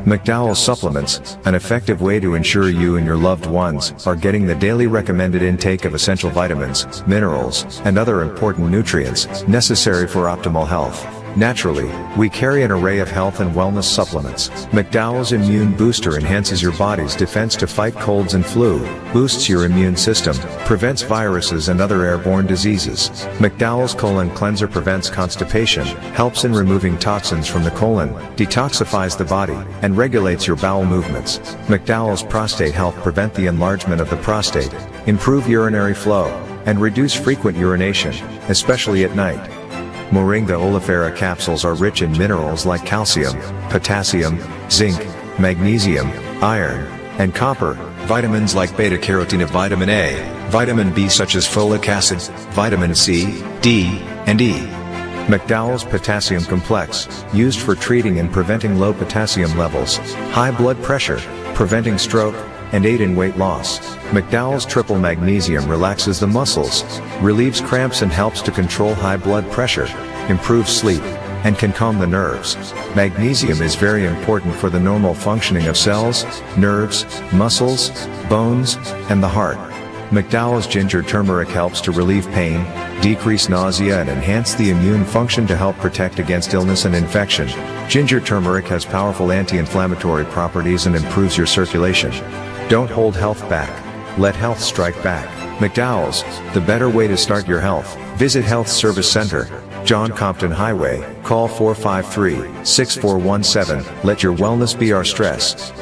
McDowell's supplements, an effective way to ensure you and your loved ones are getting the daily recommended intake of essential vitamins, minerals, and other important nutrients necessary for optimal health. Naturally, we carry an array of health and wellness supplements. McDowell's Immune Booster enhances your body's defense to fight colds and flu, boosts your immune system, prevents viruses and other airborne diseases. McDowell's Colon Cleanser prevents constipation, helps in removing toxins from the colon, detoxifies the body, and regulates your bowel movements. McDowell's Prostate Health prevent the enlargement of the prostate, improve urinary flow, and reduce frequent urination, especially at night. Moringa oleifera capsules are rich in minerals like calcium, potassium, zinc, magnesium, iron, and copper, vitamins like beta-carotene of vitamin A, vitamin B such as folic acid, vitamin C, D, and E. McDowell's Potassium Complex, used for treating and preventing low potassium levels, high blood pressure, preventing stroke, and aid in weight loss. McDowell's Triple Magnesium relaxes the muscles, relieves cramps and helps to control high blood pressure, improves sleep, and can calm the nerves. Magnesium is very important for the normal functioning of cells, nerves, muscles, bones, and the heart. McDowell's Ginger Turmeric helps to relieve pain, decrease nausea and enhance the immune function to help protect against illness and infection. Ginger turmeric has powerful anti-inflammatory properties and improves your circulation. Don't hold health back. Let health strike back. McDowell's, the better way to start your health. Visit Health Service Center, John Compton Highway. Call 453-6417. Let your wellness be our stress.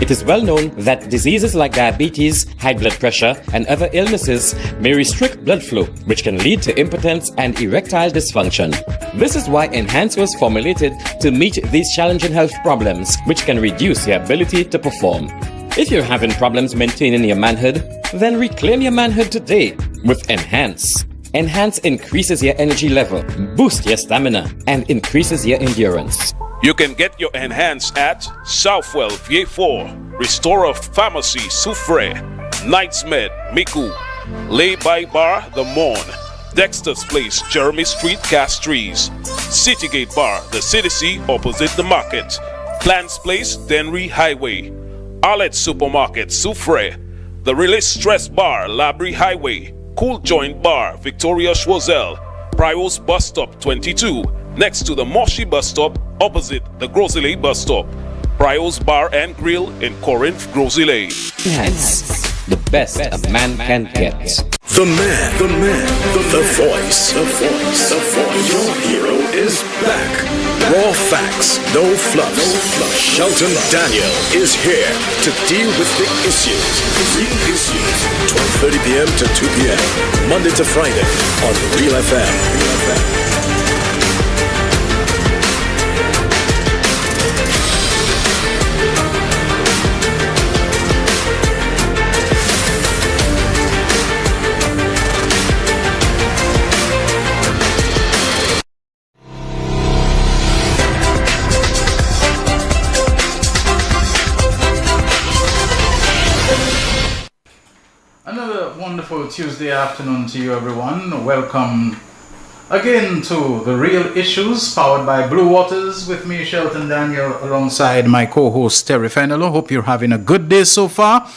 It is well known that diseases like diabetes, high blood pressure, and other illnesses may restrict blood flow, which can lead to impotence and erectile dysfunction. This is why Enhance was formulated to meet these challenging health problems, which can reduce your ability to perform. If you're having problems maintaining your manhood, then reclaim your manhood today with Enhance. Enhance increases your energy level, boosts your stamina, and increases your endurance. You can get your Enhance at Southwell VA4, Restorer Pharmacy Soufre, Knights Med Miku, Lay By Bar The Morn, Dexter's Place Jeremy Street Castries, Citygate Bar The City opposite the market, Plants Place Denry Highway, Arlette Supermarket Soufre, The Release Stress Bar Labrie Highway, Cool Joint Bar Victoria Schwazel, Prios Bus Stop 22, next to the Moshi Bus Stop opposite the Grosley Bus Stop. Prios Bar and Grill in Corinth, Grosley. Enhance, the best a man can get. The voice. Your hero is back. Raw facts, no fluffs. Shelton Daniel is here to deal with the issues. 12:30 p.m. to 2 p.m. Monday to Friday on Real FM. Wonderful Tuesday afternoon to you, everyone. Welcome again to The Real Issues, powered by Blue Waters, with me, Shelton Daniel, alongside my co-host, Terry Fenello. Hope you're having a good day so far.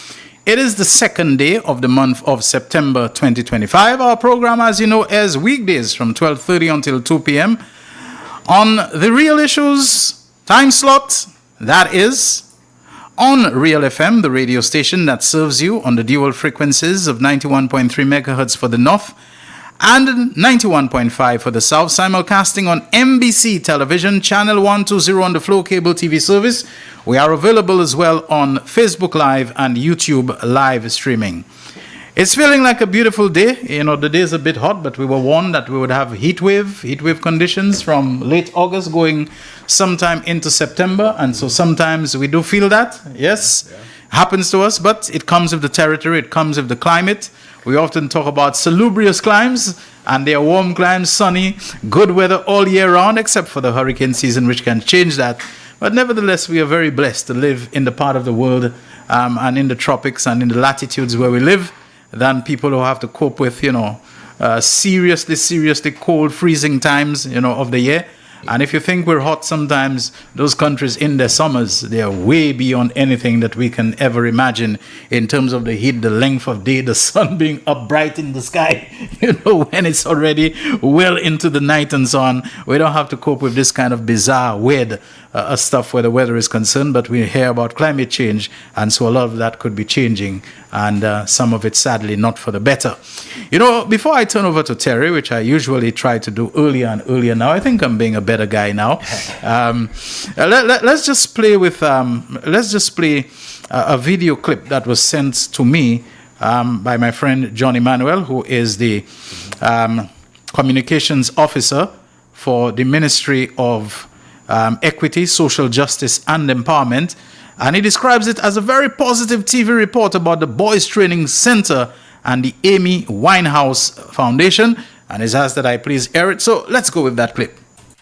It is the second day of the month of September 2025. Our program, as you know, airs weekdays from 12:30 until 2 p.m. on The Real Issues time slot, that is on Real FM, the radio station that serves you on the dual frequencies of 91.3 megahertz for the north and 91.5 for the south, simulcasting on MBC television, channel 120 on the Flow Cable TV service. We are available as well on Facebook Live and YouTube live streaming. It's feeling like a beautiful day. You know, the day is a bit hot, but we were warned that we would have heat wave conditions from late August going sometime into September. And so sometimes we do feel that. Yes, happens to us, but it comes with the territory. It comes with the climate. We often talk about salubrious climes, and they are warm climes, sunny, good weather all year round, except for the hurricane season, which can change that. But nevertheless, we are very blessed to live in the part of the world and in the tropics and in the latitudes where we live, than people who have to cope with, seriously cold, freezing times, of the year. And if you think we're hot sometimes, those countries in their summers, they are way beyond anything that we can ever imagine in terms of the heat, the length of day, the sun being up bright in the sky, when it's already well into the night and so on. We don't have to cope with this kind of bizarre, weird stuff where the weather is concerned, but we hear about climate change, and so a lot of that could be changing, and some of it sadly not for the better. Before I turn over to Terry, which I usually try to do earlier and earlier now, I think I'm being a better guy now. Let's just play a video clip that was sent to me by my friend John Emmanuel, who is the communications officer for the Ministry of Equity, Social Justice and Empowerment, and he describes it as a very positive TV report about the Boys Training Center and the Amy Winehouse Foundation, and he's asked that I please air it. So let's go with that clip.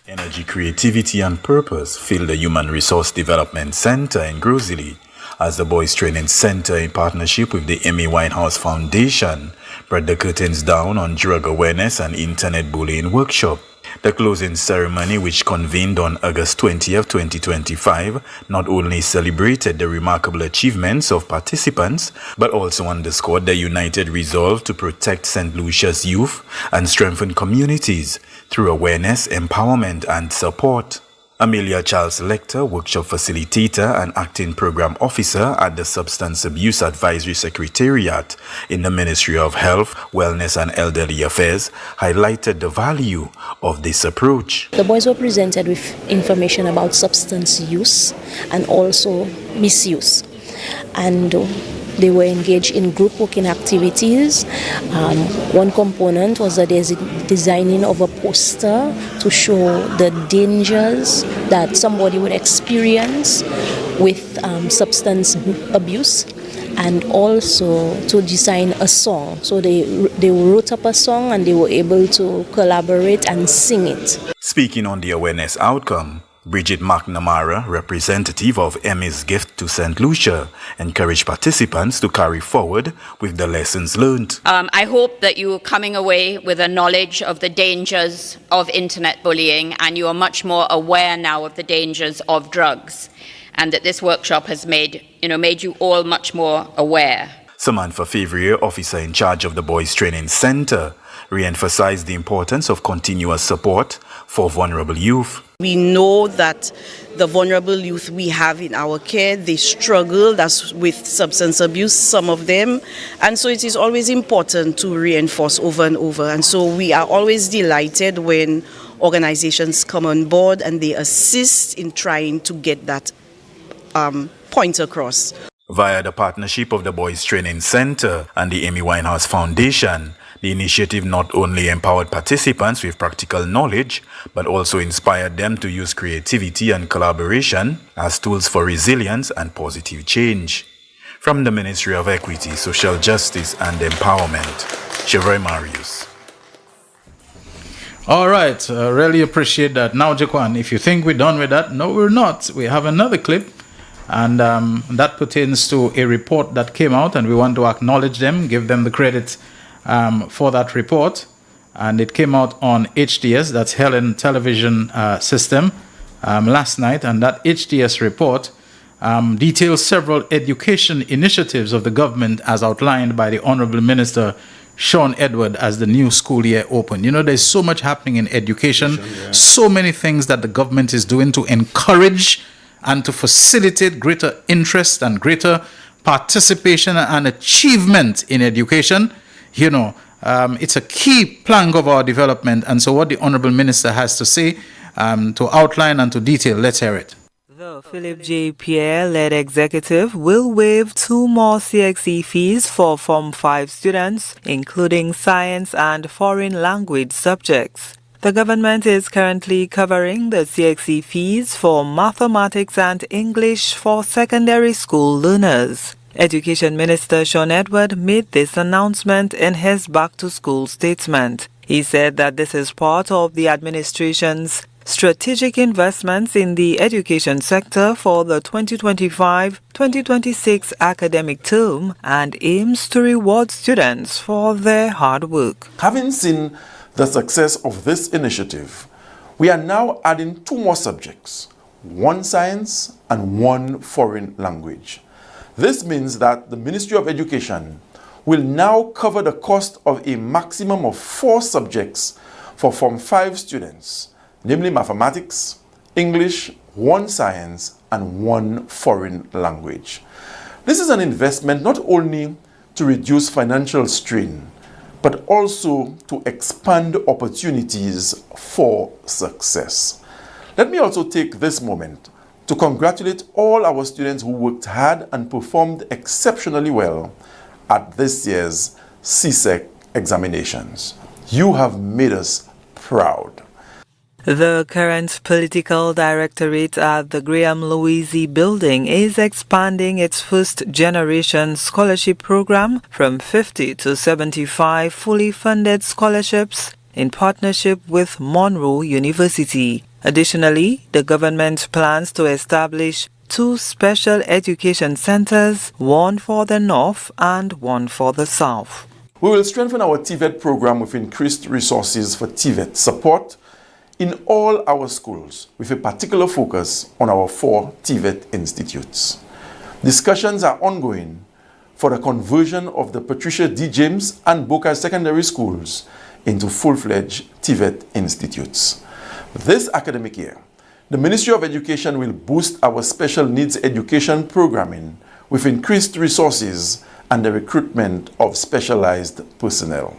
Energy, creativity and purpose fill the Human Resource Development Center in Grozily as the Boys Training Center, in partnership with the Amy Winehouse Foundation, brought the curtains down on drug awareness and internet bullying workshop. The closing ceremony, which convened on August 20th, 2025, not only celebrated the remarkable achievements of participants, but also underscored their united resolve to protect St. Lucia's youth and strengthen communities through awareness, empowerment, and support. Amelia Charles Lecter, workshop facilitator and acting program officer at the Substance Abuse Advisory Secretariat in the Ministry of Health, Wellness and Elderly Affairs, highlighted the value of this approach. The boys were presented with information about substance use and also misuse, and they were engaged in group working activities. One component was the designing of a poster to show the dangers that somebody would experience with substance abuse, and also to design a song. So they wrote up a song and they were able to collaborate and sing it. Speaking on the awareness outcome, Bridget McNamara, representative of Emmy's Gift to St. Lucia, encouraged participants to carry forward with the lessons learned. I hope that you are coming away with a knowledge of the dangers of internet bullying, and you are much more aware now of the dangers of drugs, and that this workshop has made you all much more aware. Samantha Favrier, officer in charge of the Boys Training Center, re-emphasized the importance of continuous support for vulnerable youth. We know that the vulnerable youth we have in our care, they struggle with substance abuse, some of them, and so it is always important to reinforce over and over. And so we are always delighted when organizations come on board and they assist in trying to get that point across. Via the partnership of the Boys Training Center and the Amy Winehouse Foundation, the initiative not only empowered participants with practical knowledge, but also inspired them to use creativity and collaboration as tools for resilience and positive change. From the Ministry of Equity, Social Justice and Empowerment, Chevrolet Marius. All right, really appreciate that. Now, Jaquan, if you think we're done with that, no, we're not. We have another clip, and that pertains to a report that came out, and we want to acknowledge them, give them the credit for that report. And it came out on HTS, that's Helen Television System, last night. And that HTS report details several education initiatives of the government as outlined by the Honorable Minister Sean Edward as the new school year opened. There's so much happening in education, so many things that the government is doing to encourage and to facilitate greater interest and greater participation and achievement in education. It's a key plank of our development. And so what the Honorable Minister has to say, to outline and to detail, let's hear it. The Philip J. Pierre-led executive will waive 2 more CXE fees for Form 5 students, including science and foreign language subjects. The government is currently covering the CXE fees for mathematics and English for secondary school learners. Education Minister Sean Edward made this announcement in his back-to-school statement. He said that this is part of the administration's strategic investments in the education sector for the 2025-2026 academic term and aims to reward students for their hard work. Having seen the success of this initiative, We are now adding 2 more subjects, 1 science and 1 foreign language. This means that the Ministry of Education will now cover the cost of a maximum of 4 subjects for Form 5 students, namely mathematics, English, 1 science, and 1 foreign language. This is an investment not only to reduce financial strain, but also to expand opportunities for success. Let me also take this moment to congratulate all our students who worked hard and performed exceptionally well at this year's CSEC examinations. You have made us proud. The current political directorate at the Graham Louise Building is expanding its first-generation scholarship program from 50 to 75 fully funded scholarships in partnership with Monroe University. Additionally, the government plans to establish 2 special education centers, one for the North and one for the South. We will strengthen our TVET program with increased resources for TVET support in all our schools, with a particular focus on our 4 TVET institutes. Discussions are ongoing for the conversion of the Patricia D. James and Boca Secondary Schools into full-fledged TVET institutes. This academic year, the Ministry of Education will boost our special needs education programming with increased resources and the recruitment of specialized personnel.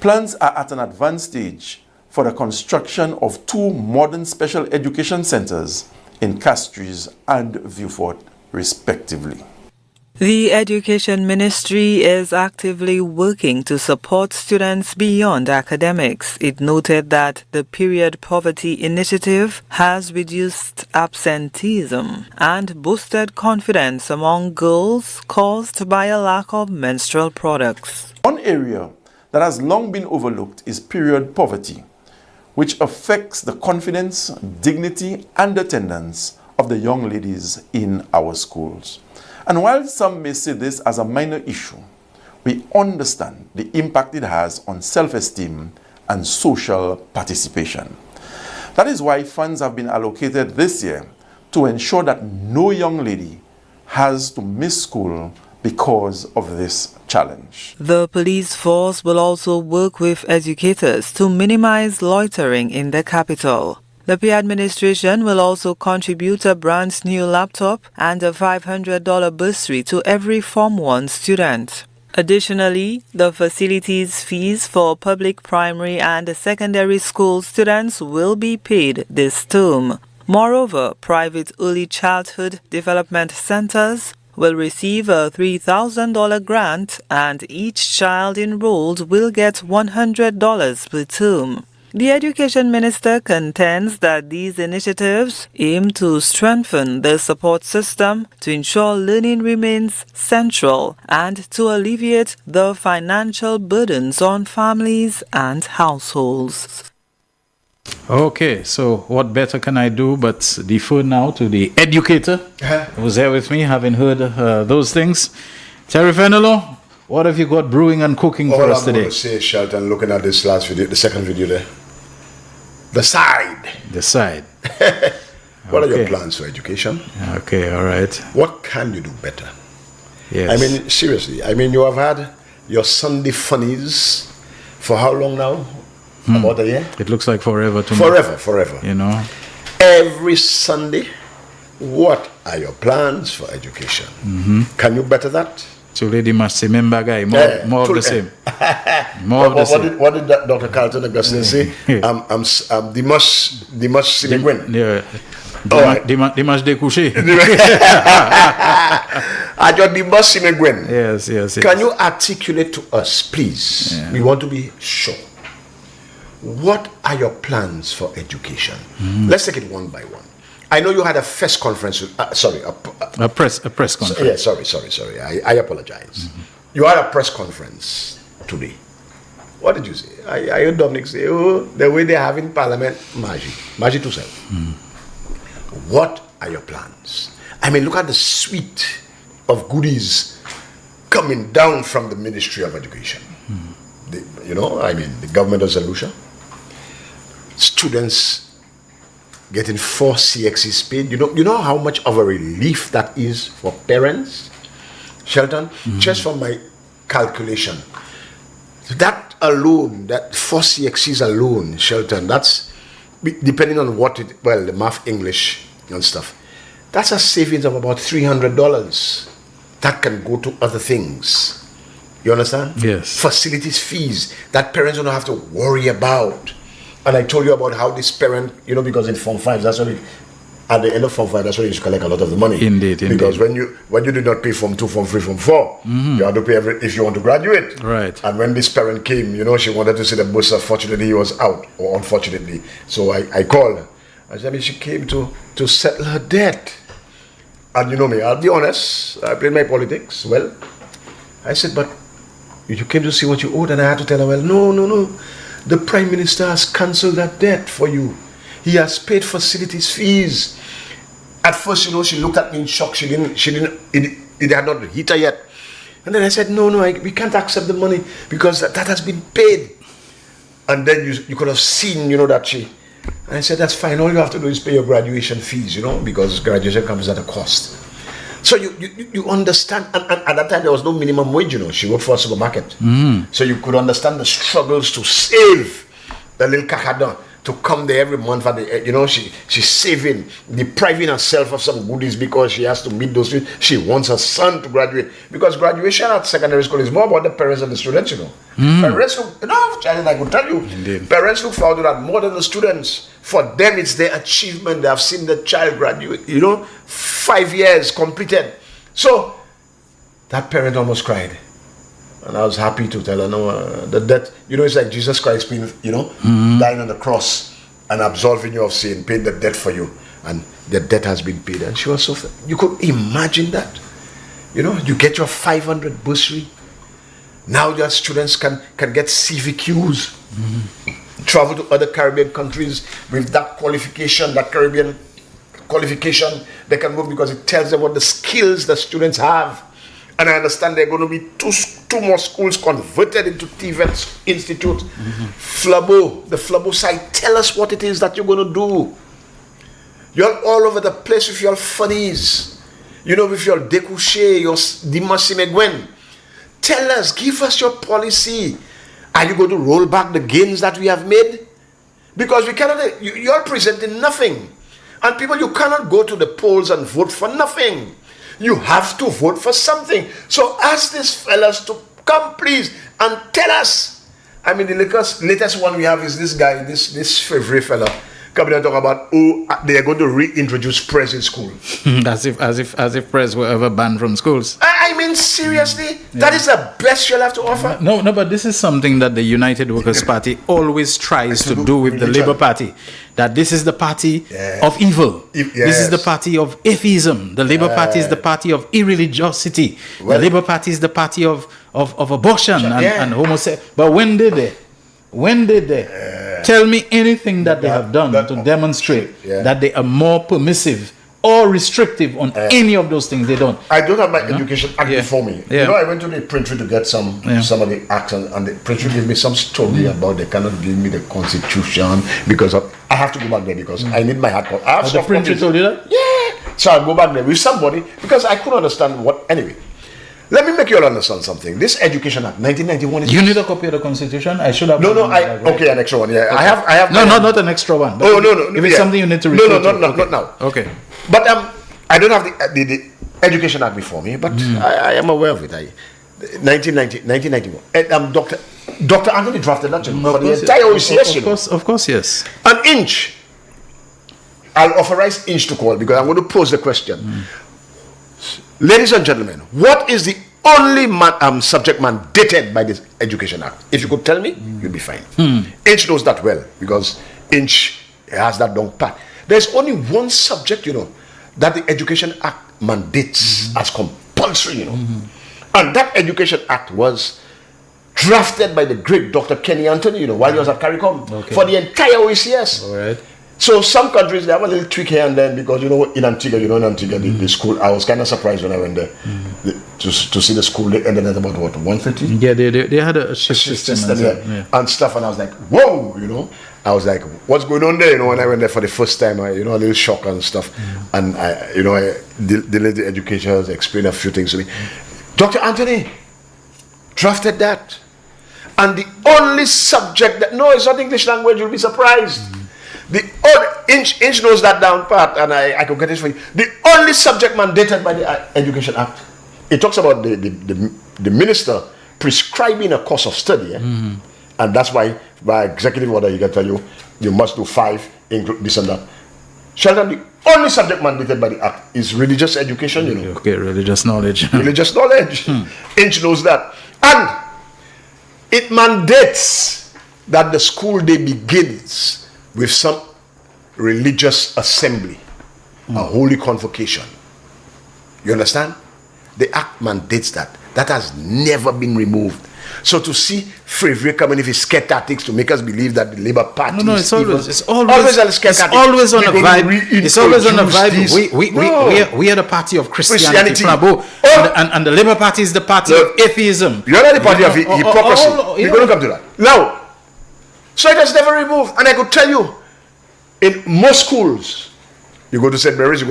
Plans are at an advanced stage for the construction of 2 modern special education centers in Castries and Vieux-Fort, respectively. The Education Ministry is actively working to support students beyond academics. It noted that the Period Poverty Initiative has reduced absenteeism and boosted confidence among girls caused by a lack of menstrual products. One area that has long been overlooked is period poverty, which affects the confidence, dignity, and attendance of the young ladies in our schools. And while some may see this as a minor issue, we understand the impact it has on self-esteem and social participation. That is why funds have been allocated this year to ensure that no young lady has to miss school because of this challenge. The police force will also work with educators to minimize loitering in the capital. The PA administration will also contribute a brand new laptop and a $500 bursary to every Form 1 student. Additionally, the facilities fees for public primary and secondary school students will be paid this term. Moreover, private early childhood development centers will receive a $3,000 grant and each child enrolled will get $100 per term. The Education Minister contends that these initiatives aim to strengthen the support system to ensure learning remains central and to alleviate the financial burdens on families and households. Okay, so what better can I do but defer now to the educator who's here with me, having heard those things. Terry Fenelon, what have you got brewing and cooking for us today? All I'm going to say, Shelton, looking at this last video, the second video there, the side. What are your plans for education? Okay, all right. What can you do better? Yes. I mean, seriously, you have had your Sunday funnies for how long now? About a year? It looks like forever to me. Forever. You know? Every Sunday, what are your plans for education? Can you better that? So lady must say, member guy, more of the same. More of the same. What did that Dr. Carlton Augustine say? The must see me win. Yeah. They must decoucher. I got the must see me win. Yes. Can you articulate to us, please? Yeah. We want to be sure. What are your plans for education? Let's take it one by one. I know you had a press conference. A press conference. Yeah, sorry. I apologize. You had a press conference today. What did you say? I heard Dominic say, the way they have in Parliament, Maji to sell. What are your plans? Look at the suite of goodies coming down from the Ministry of Education. The government resolution. students getting 4 CXCs paid. You know how much of a relief that is for parents, Shelton? Just from my calculation, that alone, that 4 CXCs alone, Shelton, that's depending on the math, English and stuff, that's a savings of about $300 that can go to other things. You understand? Yes. Facilities fees that parents don't have to worry about. And I told you about how this parent, because in Form 5, that's when at the end of Form 5, that's when you collect a lot of the money. Indeed. Because when you did not pay Form 2, Form 3, Form 4, you had to pay if you want to graduate. Right. And when this parent came, she wanted to see the bus. Fortunately, he was out, or unfortunately. So I called her. I said, she came to settle her debt. And you know me, I'll be honest, I played my politics. Well, I said, but you came to see what you owed, and I had to tell her, well, no. The Prime Minister has cancelled that debt for you. He has paid facilities fees. At first, she looked at me in shock. It had not hit her yet. And then I said, no, we can't accept the money because that has been paid. And then you could have seen, that she... And I said, that's fine. All you have to do is pay your graduation fees, because graduation comes at a cost. So you understand, and at that time there was no minimum wage, She worked for a supermarket. So you could understand the struggles to save the little kakada to come there every month. She's saving, depriving herself of some goodies because she has to meet those things. She wants her son to graduate. Because graduation at secondary school is more about the parents and the students, Parents look, I could tell you, Indeed. Parents look forward to that more than the students. For them, it's their achievement. They have seen the child graduate, 5 years completed. So that parent almost cried. And I was happy to tell her, no, the debt, it's like Jesus Christ being, dying on the cross and absolving you of sin, paying the debt for you. And the debt has been paid. And she was so, you could imagine that. You get your 500 bursary. Now your students can get CVQs, travel to other Caribbean countries with that qualification, that Caribbean qualification. They can go because it tells them what the skills the students have. And I understand there are going to be two more schools converted into TVET Institute. Flabo, the Flabo side, tell us what it is that you're going to do. You're all over the place with your funnies, with your découché, your dimassimegwen. Tell us, give us your policy. Are you going to roll back the gains that we have made? Because we cannot, you're presenting nothing. And people, you cannot go to the polls and vote for nothing. You have to vote for something. So ask these fellas to come, please, and tell us. I mean, the latest one we have is this guy, this favorite fella, coming and talk about, they are going to reintroduce press in school. as if press were ever banned from schools. I mean, seriously? That is the best you'll have to offer? No, but this is something that the United Workers' Party always tries to do with the Labour Party. That this is the party of evil. This is the party of atheism. The Labour Party is the party of irreligiosity. The Labour Party is the party of abortion and homosexuality. But when did they? Tell me anything that they have done to demonstrate that they are more permissive or restrictive on any of those things. They don't. I don't have my education act before me. I went to the printry to get some of the acts, and the printry gave me some story about they cannot give me the constitution because I have to go back there because I need my hard copy. I have the printry told you that? Yeah. So I go back there with somebody because I couldn't understand what. Anyway, let me make you all understand something. This Education Act, 1991. You need a copy of the Constitution? I should have. No. Okay, an extra one. Yeah, okay. I have. No, not an extra one. No. If it's something you need to refer to. Not now. Okay. But I don't have the Education Act before me, but I am aware of it. 1991. Dr. Anthony drafted that for the entire OECS. Of course, yes. An inch. I'll authorize inch to call because I'm going to pose the question. Ladies and gentlemen, what is the only subject mandated by this Education Act? If you could tell me, you'd be fine. Inch knows that well because inch has that long part. There's only one subject, that the Education Act mandates as compulsory, And that Education Act was drafted by the great Dr. Kenny Anthony, while he was at CARICOM, for the entire OECS. All right. So some countries, they have a little tweak here and then because, in Antigua, the school, I was kind of surprised when I went there to see the school. They ended at about, 1:30? Yeah, they had a shift system and stuff, and I was like, whoa, I was like, what's going on there? You know, when I went there for the first time, a little shock and stuff. And the educators explained a few things to me. Dr. Anthony drafted that. And the only subject that, no, it's not English language, you'll be surprised. The Inch knows that down part, and I could get it for you. The only subject mandated by the Education Act, it talks about the minister prescribing a course of study. And that's why, by executive order, you can tell you must do 5, include this and that. Shelton, the only subject mandated by the Act is religious education, you know. Okay, religious knowledge. Religious knowledge. Inch knows that. And it mandates that the school day begins with some religious assembly, a holy convocation. You understand? The Act mandates that. That has never been removed. So to see Frevre coming with his scare tactics to make us believe that the Labour Party it's always on a vibe. It's always on a vibe. We are the party of Christianity. And the Labour Party is the party of atheism. You're not the party of hypocrisy. We're going to come to that. Now, so it has never removed. And I could tell you, in most schools, you go to St. Mary's,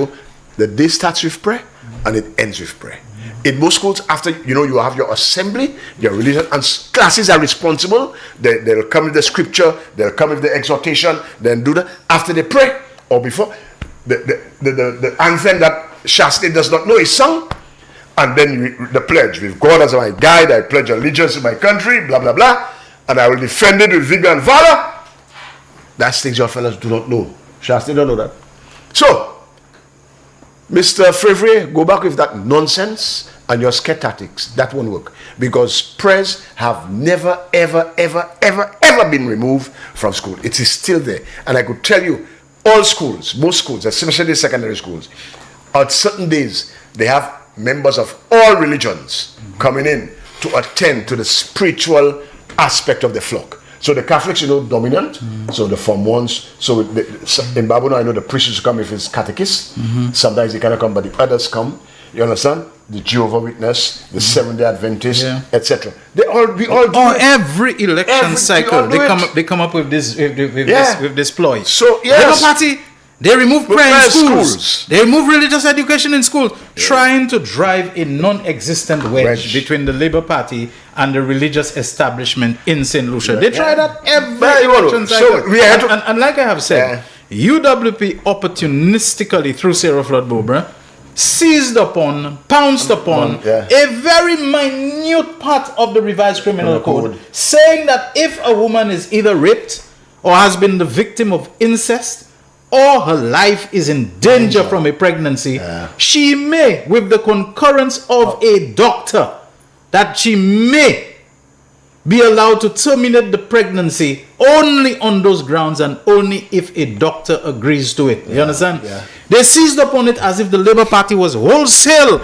the day starts with prayer and it ends with prayer. In most schools, after, you have your assembly, your religion, and classes are responsible. They'll come with the scripture, they'll come with the exhortation, then do that. After they pray, or before, the anthem that Shasti does not know is sung, and then the pledge, with God as my guide, I pledge allegiance to my country, blah, blah, blah, and I will defend it with vigor and valor. That's things your fellows do not know. Shasti don't know that. So, Mr. Frevre, go back with that nonsense and your scare tactics. That won't work. Because prayers have never, ever, ever, ever, ever been removed from school. It is still there. And I could tell you, all schools, most schools, especially secondary schools, on certain days, they have members of all religions coming in to attend to the spiritual aspect of the flock. So the Catholics, dominant. So the Form 1s. So in Babono, I know the priest used to come with his catechist. Sometimes he cannot come, but the others come. You understand? The Jehovah's Witness, the Seventh-day Adventists, etc. We all do it. Every election cycle, they come up with this ploy. So Labour Party, they remove prayer in schools. They remove religious education in schools, trying to drive a non-existent wedge between the Labour Party and the religious establishment in St. Lucia. They try that every election cycle. And like I have said, UWP opportunistically through Sarah Flood Bobra seized upon, pounced upon a very minute part of the revised criminal code, saying that if a woman is either raped or has been the victim of incest, or her life is in danger from a pregnancy, she may, with the concurrence of a doctor, that she may be allowed to terminate the pregnancy only on those grounds and only if a doctor agrees to it. You understand? They seized upon it as if the Labour Party was wholesale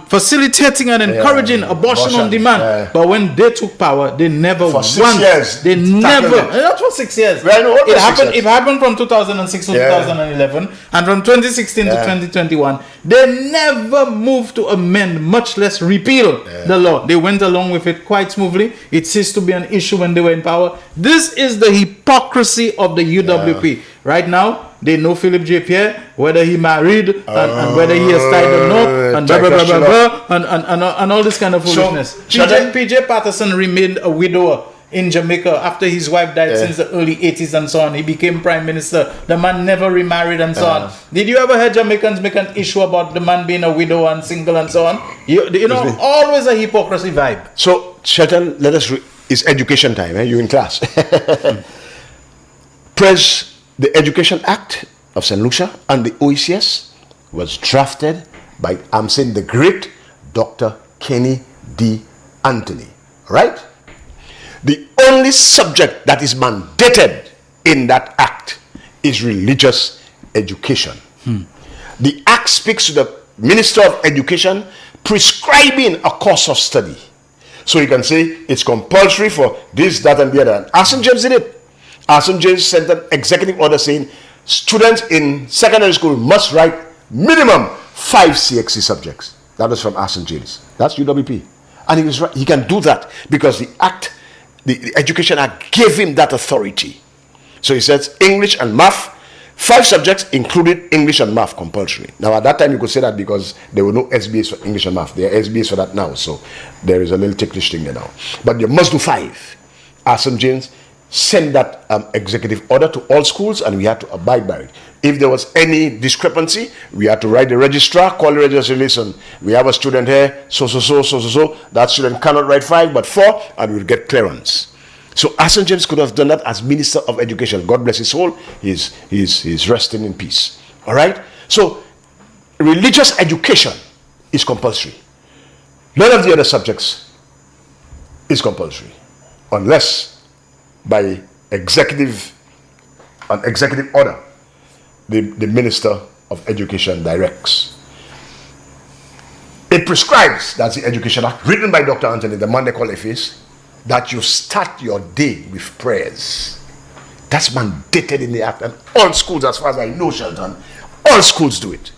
facilitating and encouraging abortion on demand. But when they took power, they never for 6 years. They never. Not for 6 years. It happened from 2006 to 2011, and from 2016 to 2021. They never moved to amend, much less repeal the law. They went along with it quite smoothly. It ceased to be an issue when they were in power. This is the hypocrisy of the UWP. Right now, they know Philip J. Pierre, whether he married and whether he has tied a knot and blah, blah, blah, blah, blah, and all this kind of foolishness. PJ Patterson remained a widower in Jamaica after his wife died since the early 80s and so on. He became prime minister. The man never remarried and so on. Did you ever hear Jamaicans make an issue about the man being a widow and single and so on? You know, always a hypocrisy vibe. So, Shelton, let us it's education time. You in class. The Education Act of St. Lucia and the OECS was drafted by, I'm saying, the great Dr. Kenny D. Anthony. Right? The only subject that is mandated in that act is religious education. The act speaks to the Minister of Education prescribing a course of study. So you can say it's compulsory for this, that, and the other. And Arsene James did it. Arsene James sent an executive order saying students in secondary school must write minimum 5 CXC subjects. That was from Arsene James. That's UWP. And he was right. He can do that because the Education Act gave him that authority. So he says English and math, 5 subjects included English and math compulsory. Now at that time you could say that because there were no SBAs for English and math. There are SBAs for that now, so there is a little ticklish thing there now. But you must do 5. St. James sent that executive order to all schools, and we had to abide by it. If there was any discrepancy, we had to write the registrar, call the registrar, listen, we have a student here, so. That student cannot write 5 but 4, and we'll get clearance. So St. James could have done that as Minister of Education. God bless his soul. He's resting in peace. All right? So religious education is compulsory. None of the other subjects is compulsory, unless by an executive order the Minister of Education directs. It prescribes, that's the Education Act, written by Dr. Anthony, the man they call Efes, that you start your day with prayers. That's mandated in the Act, and all schools, as far as I know, Shelton, all schools do it.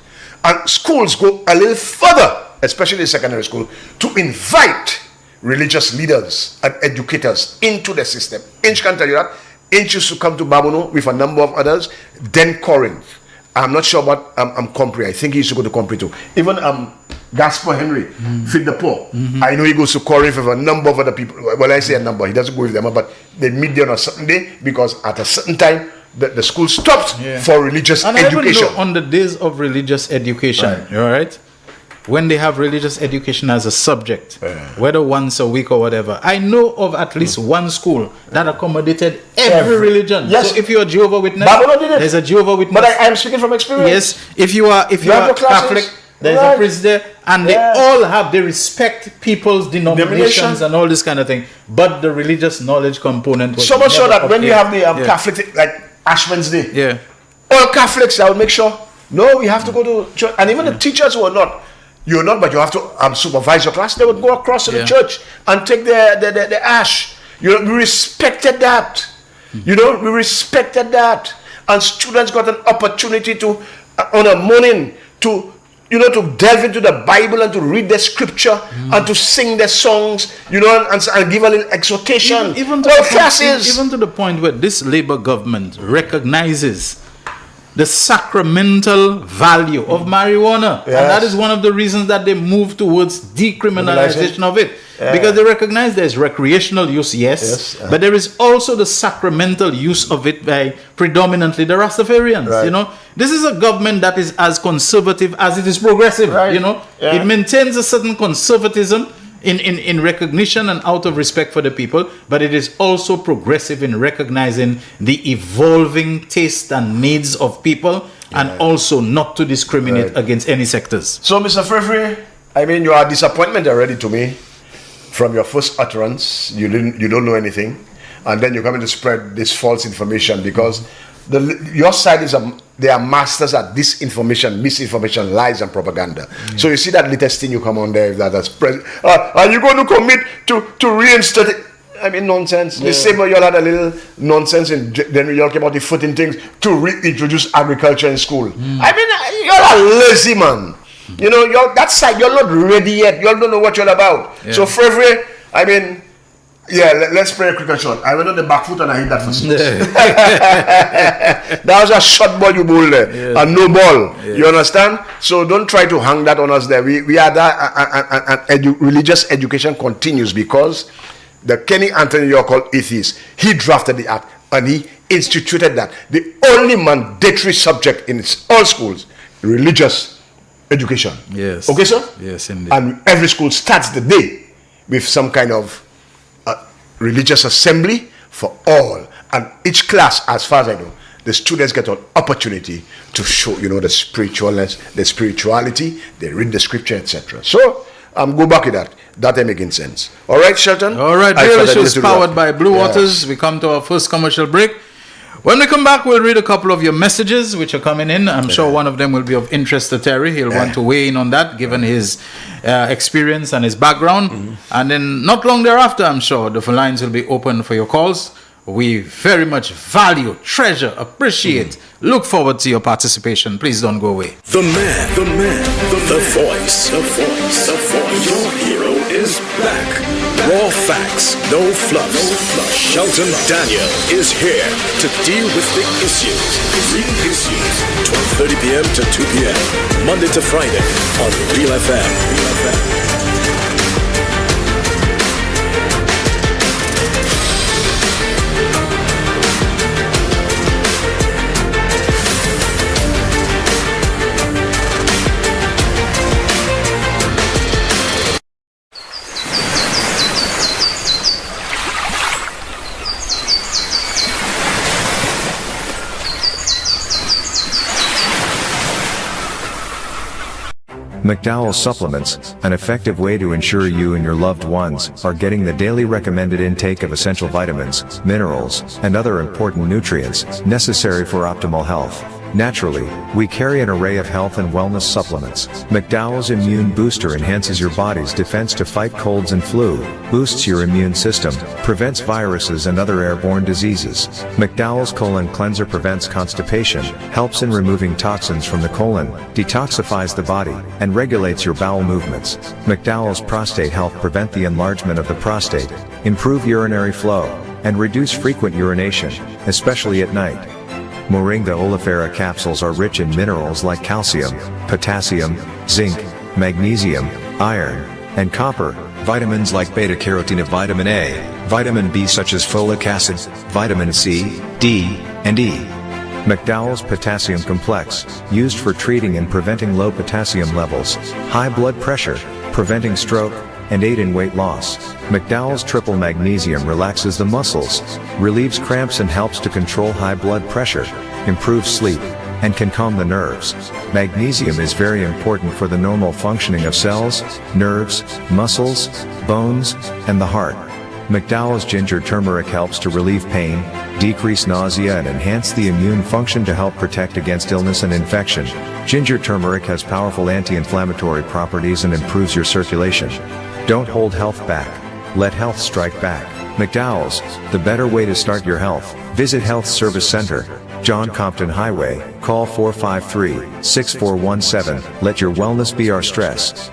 And schools go a little further, especially secondary school, to invite religious leaders and educators into the system. Inch can tell you that. Inch used to come to Babono with a number of others, then Corinth. I'm not sure about Compre. I think he used to go to Compre too. Even Gaspar Henry, Feed the Poor. I know he goes to Corinth with a number of other people. Well, I say a number, he doesn't go with them, but they meet there on a certain day because at a certain time the school stops for religious education. I even know on the days of religious education, all right? When they have religious education as a subject, whether once a week or whatever, I know of at least one school that accommodated every religion. Yes. So if you're a Jehovah Witness, there's a Jehovah Witness. But I am speaking from experience. Yes. If you are Catholic, there's a priest there, and they respect people's denominations and all this kind of thing. But the religious knowledge component was so much so that when you have the Catholic, like Ash Wednesday, all Catholics, I would make sure, no, we have to go to church. And even the teachers who are not, you're not, but you have to supervise your class. They would go across to the church and take the ash. We respected that. We respected that. And students got an opportunity to, on a morning, to delve into the Bible and to read the scripture and to sing the songs, and give a little exhortation. Even to the point where this Labour government recognizes the sacramental value of marijuana. And that is one of the reasons that they move towards decriminalization of it. Because they recognize there's recreational use, but there is also the sacramental use of it by predominantly the Rastafarians. This is a government that is as conservative as it is progressive. It maintains a certain conservatism in recognition and out of respect for the people, but it is also progressive in recognizing the evolving taste and needs of people, and also not to discriminate against any sectors. So, Mr. Frefre, I mean, you are a disappointment already to me. From your first utterance, you don't know anything, and then you're coming to spread this false information because your side they are masters at disinformation, misinformation, lies, and propaganda. So you see that latest thing you come on there that has spread. Are you going to commit to reinstate it? I mean, nonsense. The same way you all had a little nonsense, and then we all came out the footing things to reintroduce agriculture in school. I mean, you're a lazy man. That side, you're not ready yet. You all don't know what you're about. So, Frevre, I mean, let's play a cricket shot. I went on the back foot and I hit that for 6. That was a short ball you bowled there, and no ball. You understand? So don't try to hang that on us there. We are that, and religious education continues because the Kenny Anthony York called atheist, he drafted the act and he instituted that. The only mandatory subject in all schools, religious education. Yes. Okay, sir? Yes, indeed. And every school starts the day with some kind of religious assembly for all. And each class, as far as I know, the students get an opportunity to show, the spiritualness, the spirituality, they read the scripture, etc. So, go back to that. That ain't making sense. All right, Shelton? All right, Real Issues powered by Blue Waters. We come to our first commercial break. When we come back, we'll read a couple of your messages which are coming in. I'm sure one of them will be of interest to Terry. He'll want to weigh in on that, given his experience and his background. And then not long thereafter, I'm sure the phone lines will be open for your calls. We very much value, treasure, appreciate, look forward to your participation. Please don't go away. The man, the voice. Your hero is back. Raw facts, no fluff. Shelton Daniel is here to deal with the issues. Real issues. 12:30 p.m. to 2 p.m. Monday to Friday on Real FM. McDowell's Supplements, an effective way to ensure you and your loved ones are getting the daily recommended intake of essential vitamins, minerals, and other important nutrients necessary for optimal health. Naturally, we carry an array of health and wellness supplements. McDowell's Immune Booster enhances your body's defense to fight colds and flu, boosts your immune system, prevents viruses and other airborne diseases. McDowell's Colon Cleanser prevents constipation, helps in removing toxins from the colon, detoxifies the body, and regulates your bowel movements. McDowell's Prostate Health prevent the enlargement of the prostate, improve urinary flow, and reduce frequent urination, especially at night. Moringa oleifera capsules are rich in minerals like calcium, potassium, zinc, magnesium, iron, and copper, vitamins like beta-carotene, vitamin A, vitamin B such as folic acid, vitamin C, D, and E. McDowell's Potassium Complex, used for treating and preventing low potassium levels, high blood pressure, preventing stroke, and aid in weight loss. McDowell's Triple Magnesium relaxes the muscles, relieves cramps and helps to control high blood pressure, improves sleep, and can calm the nerves. Magnesium is very important for the normal functioning of cells, nerves, muscles, bones, and the heart. McDowell's Ginger Turmeric helps to relieve pain, decrease nausea and enhance the immune function to help protect against illness and infection. Ginger turmeric has powerful anti-inflammatory properties and improves your circulation. Don't hold health back. Let health strike back. McDowell's, the better way to start your health. Visit Health Service Center, John Compton Highway, call 453-6417. Let your wellness be our stress.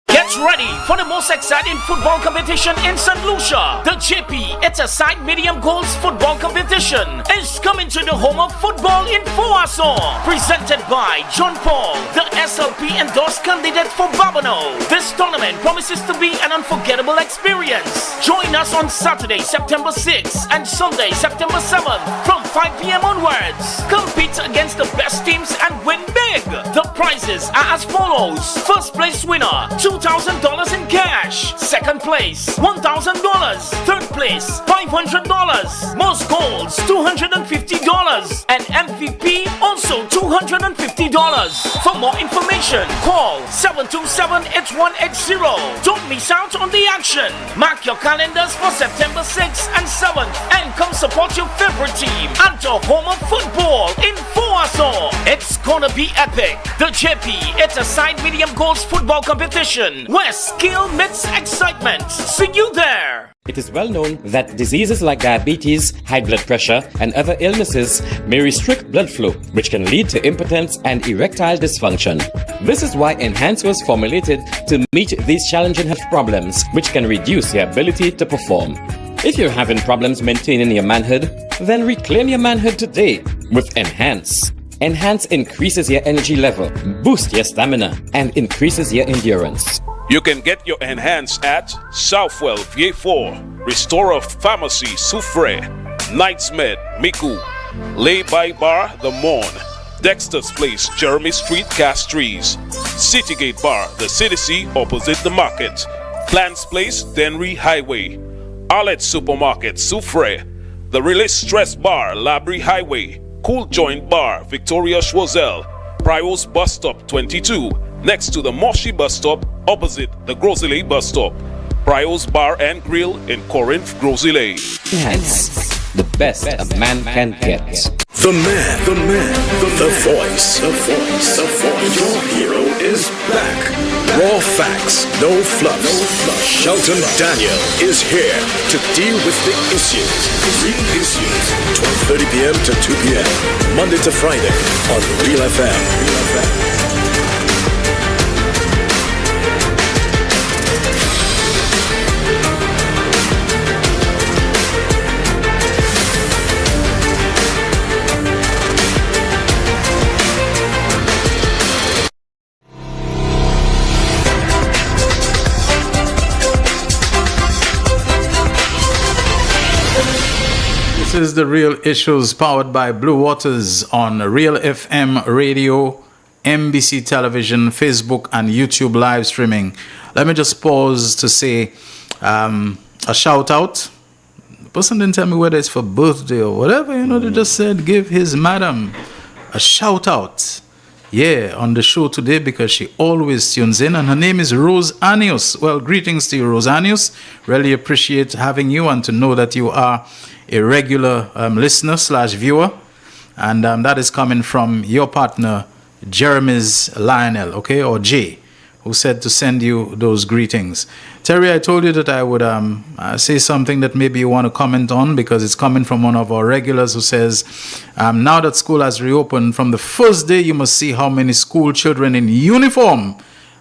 Get ready for the most exciting football competition in St. Lucia. The JP, it's a side medium goals football competition, is coming to the home of football in Foasson. Presented by John Paul, the SLP endorsed candidate for Babonneau. This tournament promises to be an unforgettable experience. Join us on Saturday, September 6th and Sunday, September 7th from 5 p.m. onwards. Compete against the best teams and win big. The prizes are as follows. First place winner, $2,000 in cash. Second place, $1,000. Third place, $500. Most goals, $250. And MVP, also $250. For more information, call 727-8180. Don't miss out on the action. Mark your calendars for September 6th and 7th and come support your favorite team at the home of football in Foasson. It's gonna be epic. The JP, it's a side medium goals football competition where skill meets excitement. See you there. It is well known that diseases like diabetes, high blood pressure, and other illnesses may restrict blood flow, which can lead to impotence and erectile dysfunction. This is why Enhance was formulated to meet these challenging health problems, which can reduce your ability to perform. If you're having problems maintaining your manhood, then reclaim your manhood today with Enhance. Enhance increases your energy level, boosts your stamina, and increases your endurance. You can get your Enhance at Southwell VA4, Restorer Pharmacy Soufre, Knights Med Miku, Lay by Bar The Morn, Dexter's Place Jeremy Street Castries, Citygate Bar The CDC opposite the market, Clans Place Denry Highway, Arlette Supermarket Soufre, The Release Stress Bar Labrie Highway, Cool Joint Bar Victoria Schwazel, Prios Bus Stop 22, next to the Moshi Bus Stop opposite the Grosley Bus Stop. Prios Bar and Grill in Corinth, Grosley. Enhance, the best a man can get. The voice. Your hero is back. Raw facts, no fluff. Shelton Daniel is here to deal with the issues. Real issues. 12:30 p.m. to 2 p.m. Monday to Friday on Real FM. is The Real Issues, powered by Blue Waters on Real FM Radio, MBC Television, Facebook, and YouTube live streaming. Let me just pause to say a shout out. The person didn't tell me whether it's for birthday or whatever, they just said give his madam a shout out. Yeah, on the show today, because she always tunes in, and her name is Rose Anius. Well, greetings to you, Rose Anius. Really appreciate having you, and to know that you are a regular listener/viewer, and that is coming from your partner, Jeremy's Lionel, okay, or Jay, who said to send you those greetings. Terry, I told you that I would say something that maybe you want to comment on, because it's coming from one of our regulars who says, now that school has reopened, from the first day you must see how many school children in uniform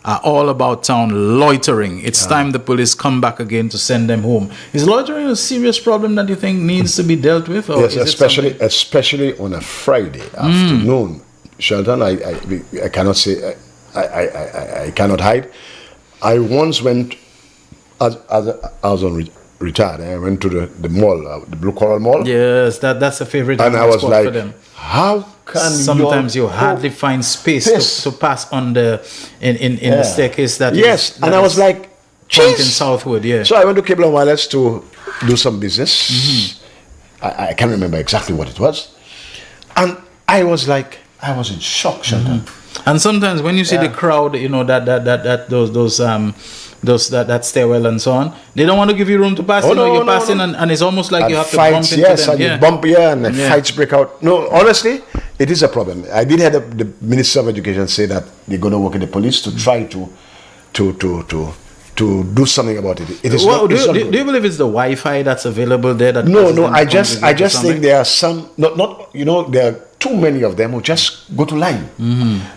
are all about town loitering. It's time the police come back again to send them home. Is loitering a serious problem that you think needs to be dealt with? Or yes, especially on a Friday afternoon. Shelton, I cannot say, I cannot hide. I once went, as I was on retired, I went to the mall, the Blue Coral Mall. Yes, that's a favorite. And I was like, for them. How can sometimes you hardly find space to pass on the the staircase that I was like, pointing southward. Yeah. So I went to Cable and Wireless to do some business. I can't remember exactly what it was, and I was in shock, Shelton. And sometimes when you see the crowd, that stairwell and so on, they don't want to give you room to pass. You pass in, and it's almost like you have to bump into them. And you bump and the fights break out. No, honestly, it is a problem. I did hear the Minister of Education say that they're going to work with the police to try to do something about it. It is do you believe it's the Wi-Fi that's available there? No. I just think there are some there are too many of them who just go to line.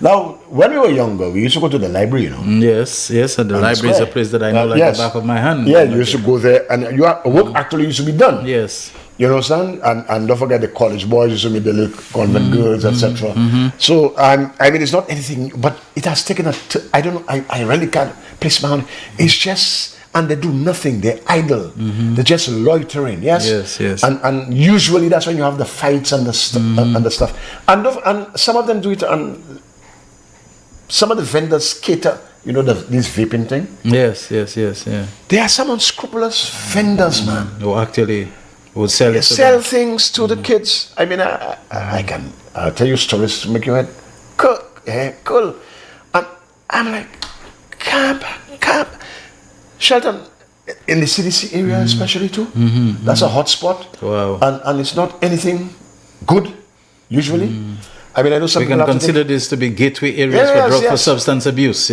Now, when we were younger, we used to go to the library, Yes, and the library is a place that I know like the back of my hand. Yeah, you used to go there, and work actually used to be done. Yes. You understand? And don't forget the college boys used to meet the little convent girls, etc. So, I mean, it's not anything, but it has taken I don't know, I really can't place my hand. It's just... And they do nothing. They're idle. They're just loitering. Yes. And usually that's when you have the fights and the stuff. And some of them do it. And some of the vendors cater. This vaping thing. Yes. There are some unscrupulous vendors, man. Who actually would sell it. Sell things to the kids. I mean, I'll tell you stories to make your head cool. And I'm like, camp. Shelton, in the CDC area especially too, that's a hot spot. Wow. And it's not anything good, usually. I mean, I know some people we can consider this to be gateway areas for substance abuse,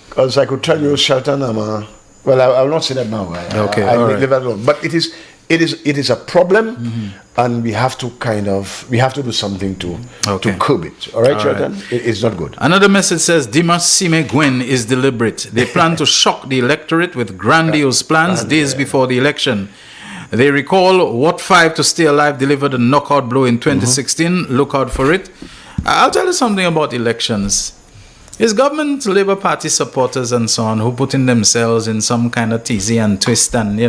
Because I could tell you, Shelton, I will not say that now. I leave that alone. But it is a problem, and we have to do something to curb it. All right, Shelton? It's not good. Another message says Dimas Sime Gwen is deliberate. They plan to shock the electorate with grandiose plans days before the election. They recall What 5 to Stay Alive delivered a knockout blow in 2016. Look out for it. I'll tell you something about elections. It's government, Labour Party supporters and so on who put in themselves in some kind of teasy and twist and,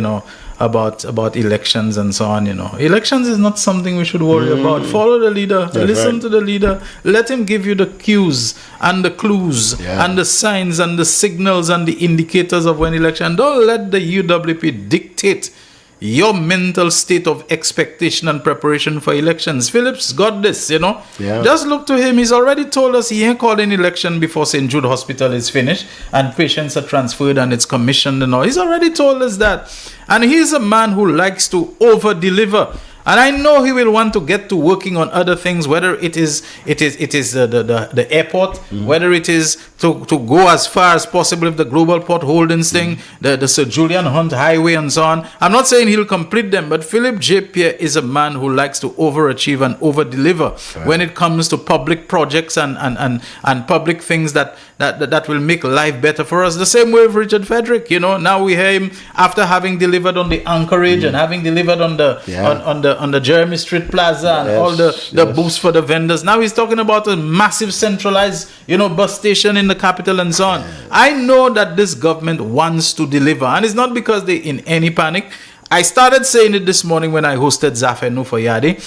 about elections and so on, Elections is not something we should worry about. Follow the leader, listen to the leader, let him give you the cues and the clues and the signs and the signals and the indicators of when election. Don't let the UWP dictate your mental state of expectation and preparation for elections. Phillips got this, Just look to him. He's already told us he ain't called an election before St. Jude Hospital is finished and patients are transferred and it's commissioned and all. He's already told us that. And he's a man who likes to over-deliver. And I know he will want to get to working on other things, whether it is the airport, whether it is to go as far as possible with the Global Port Holdings thing, the Sir Julian Hunt Highway and so on. I'm not saying he'll complete them, but Philip J. Pierre is a man who likes to overachieve and over-deliver when it comes to public projects and public things that will make life better for us. The same way with Richard Frederick, Now we hear him after having delivered on the Anchorage and having delivered on the Jeremy Street Plaza and all the booths for the vendors. Now he's talking about a massive centralized, bus station in the capital and so on. I know that this government wants to deliver, and it's not because they're in any panic. I started saying it this morning when I hosted Zafir Nufayadi,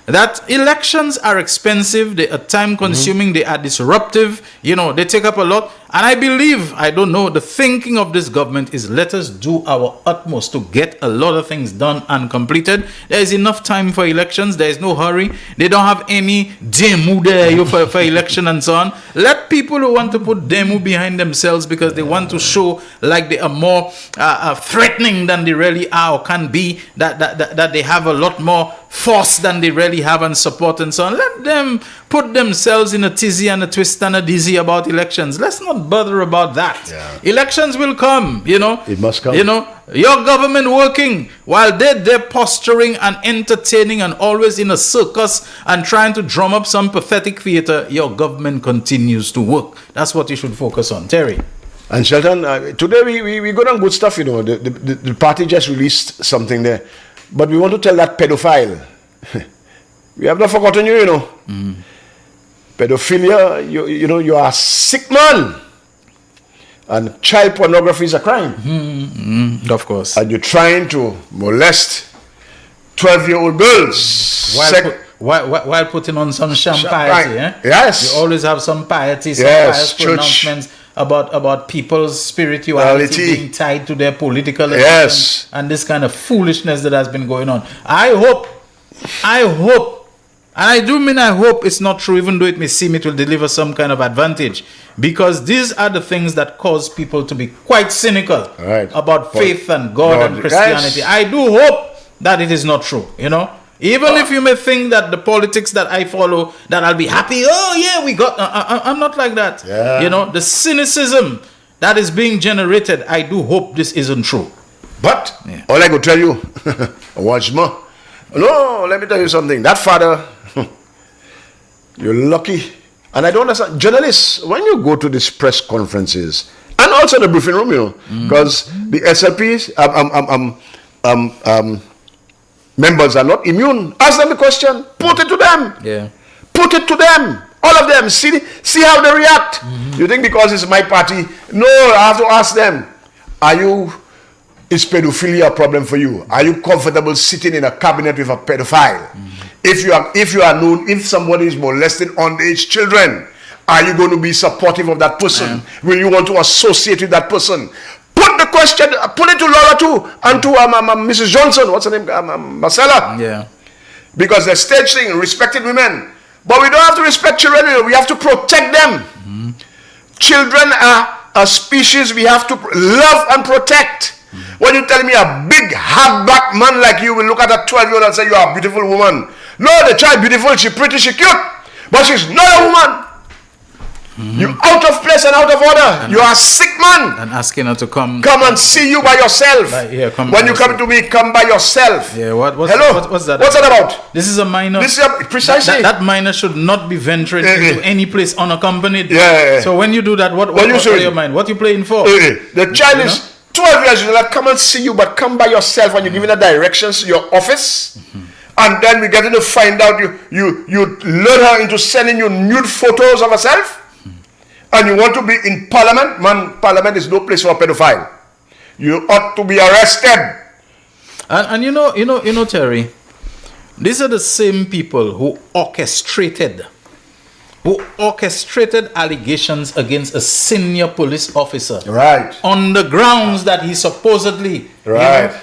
that elections are expensive, they are time consuming, they are disruptive, they take up a lot. And I believe, I don't know, the thinking of this government is let us do our utmost to get a lot of things done and completed. There is enough time for elections, there is no hurry. They don't have any demo there for election and so on. Let people who want to put demo behind themselves because they want to show like they are more threatening than they really are or can be, that they have a lot more force than they really have and support and so on. Let them put themselves in a tizzy and a twist and a dizzy about elections. Let's not bother about that. Yeah. Elections will come, It must come. Your government working while they're posturing and entertaining and always in a circus and trying to drum up some pathetic theater, your government continues to work. That's what you should focus on. Terry. And Shelton, today we got on good stuff, The party just released something there. But we want to tell that pedophile, we have not forgotten you, Pedophilia, you are a sick man. And child pornography is a crime. Of course. And you're trying to molest 12-year-old girls. While putting on some piety, Yes. You always have some piety, some pious pronouncements about people's spirituality being tied to their political yes, and this kind of foolishness that has been going on. I hope, and I do mean I hope it's not true, even though it may seem it will deliver some kind of advantage, because these are the things that cause people to be quite cynical about faith and God and Christianity. Yes. I do hope that it is not true, Even if you may think that the politics that I follow, that I'll be happy, we got... I'm not like that. Yeah. The cynicism that is being generated, I do hope this isn't true. But, all I could tell you, watch more. No, let me tell you something. That father, you're lucky. And I don't understand. Journalists, when you go to these press conferences, and also the briefing room, because the SLPs, members are not immune. Ask them the question. Put it to them. Yeah. Put it to them. All of them. See how they react. You think because it's my party? No, I have to ask them. Is pedophilia a problem for you? Are you comfortable sitting in a cabinet with a pedophile? If somebody is molesting underage children, are you going to be supportive of that person? Will you want to associate with that person? Put the question, put it to Laura too, and to Mrs. Johnson, what's her name, Marcella. Yeah. Because they're stage thing, respected women. But we don't have to respect children, we have to protect them. Children are a species we have to love and protect. When you tell me a big hardback man like you will look at a 12-year-old and say you are a beautiful woman. No, the child beautiful, she pretty, she cute, but she's not a woman. You're out of place and out of order. You are a sick man. And asking her to come and see you by yourself. When you come to me, come by yourself. Yeah, what's that? What's that about? This is a minor. Precisely. That minor should not be venturing into any place unaccompanied. Yeah. So when you do that, what are your mind? What are you playing for? The child is 12 years old. Come and see you, but come by yourself when you're giving the directions to your office. And then we get to find out you lure her into sending you nude photos of herself. And you want to be in parliament? Man, parliament is no place for a pedophile. You ought to be arrested. And you know, Terry, these are the same people who orchestrated allegations against a senior police officer. Right. On the grounds that he supposedly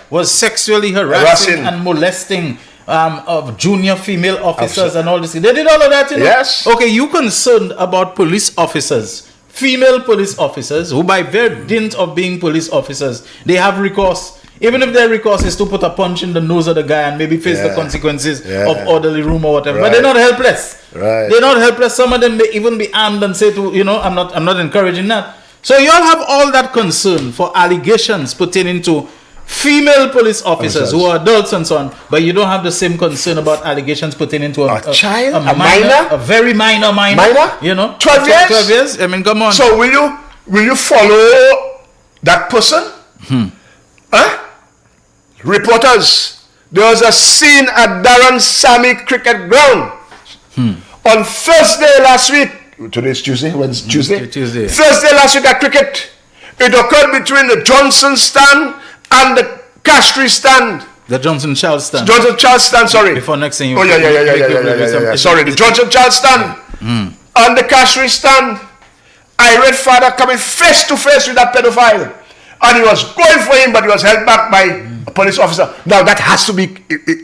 was sexually harassing and molesting of junior female officers and all this. They did all of that, Yes. Okay, you concerned about police officers, female police officers, who by very dint of being police officers, they have recourse. Even if their recourse is to put a punch in the nose of the guy and maybe face the consequences of orderly room or whatever. But they're not helpless. Right. They're not helpless. Some of them may even be armed and say to, I'm not encouraging that. So you all have all that concern for allegations pertaining to female police officers who are adults and so on, but you don't have the same concern about allegations pertaining to a child, a minor, a very minor, 12 years. 12 years. I mean, come on. So will you follow that person? Reporters, there was a scene at Darren Sammy Cricket Ground on Thursday last week. Today's Tuesday. When's Tuesday? Tuesday. Thursday last week at cricket. It occurred between the Johnson stand and the Castry stand. The Johnson Charles stand. Johnson Charles stand, sorry. Before next thing you... Oh, yeah. Sorry, the Johnson Charles stand. And the Castry stand. I read father coming face to face with that pedophile. And he was going for him, but he was held back by a police officer. Now, that has to be...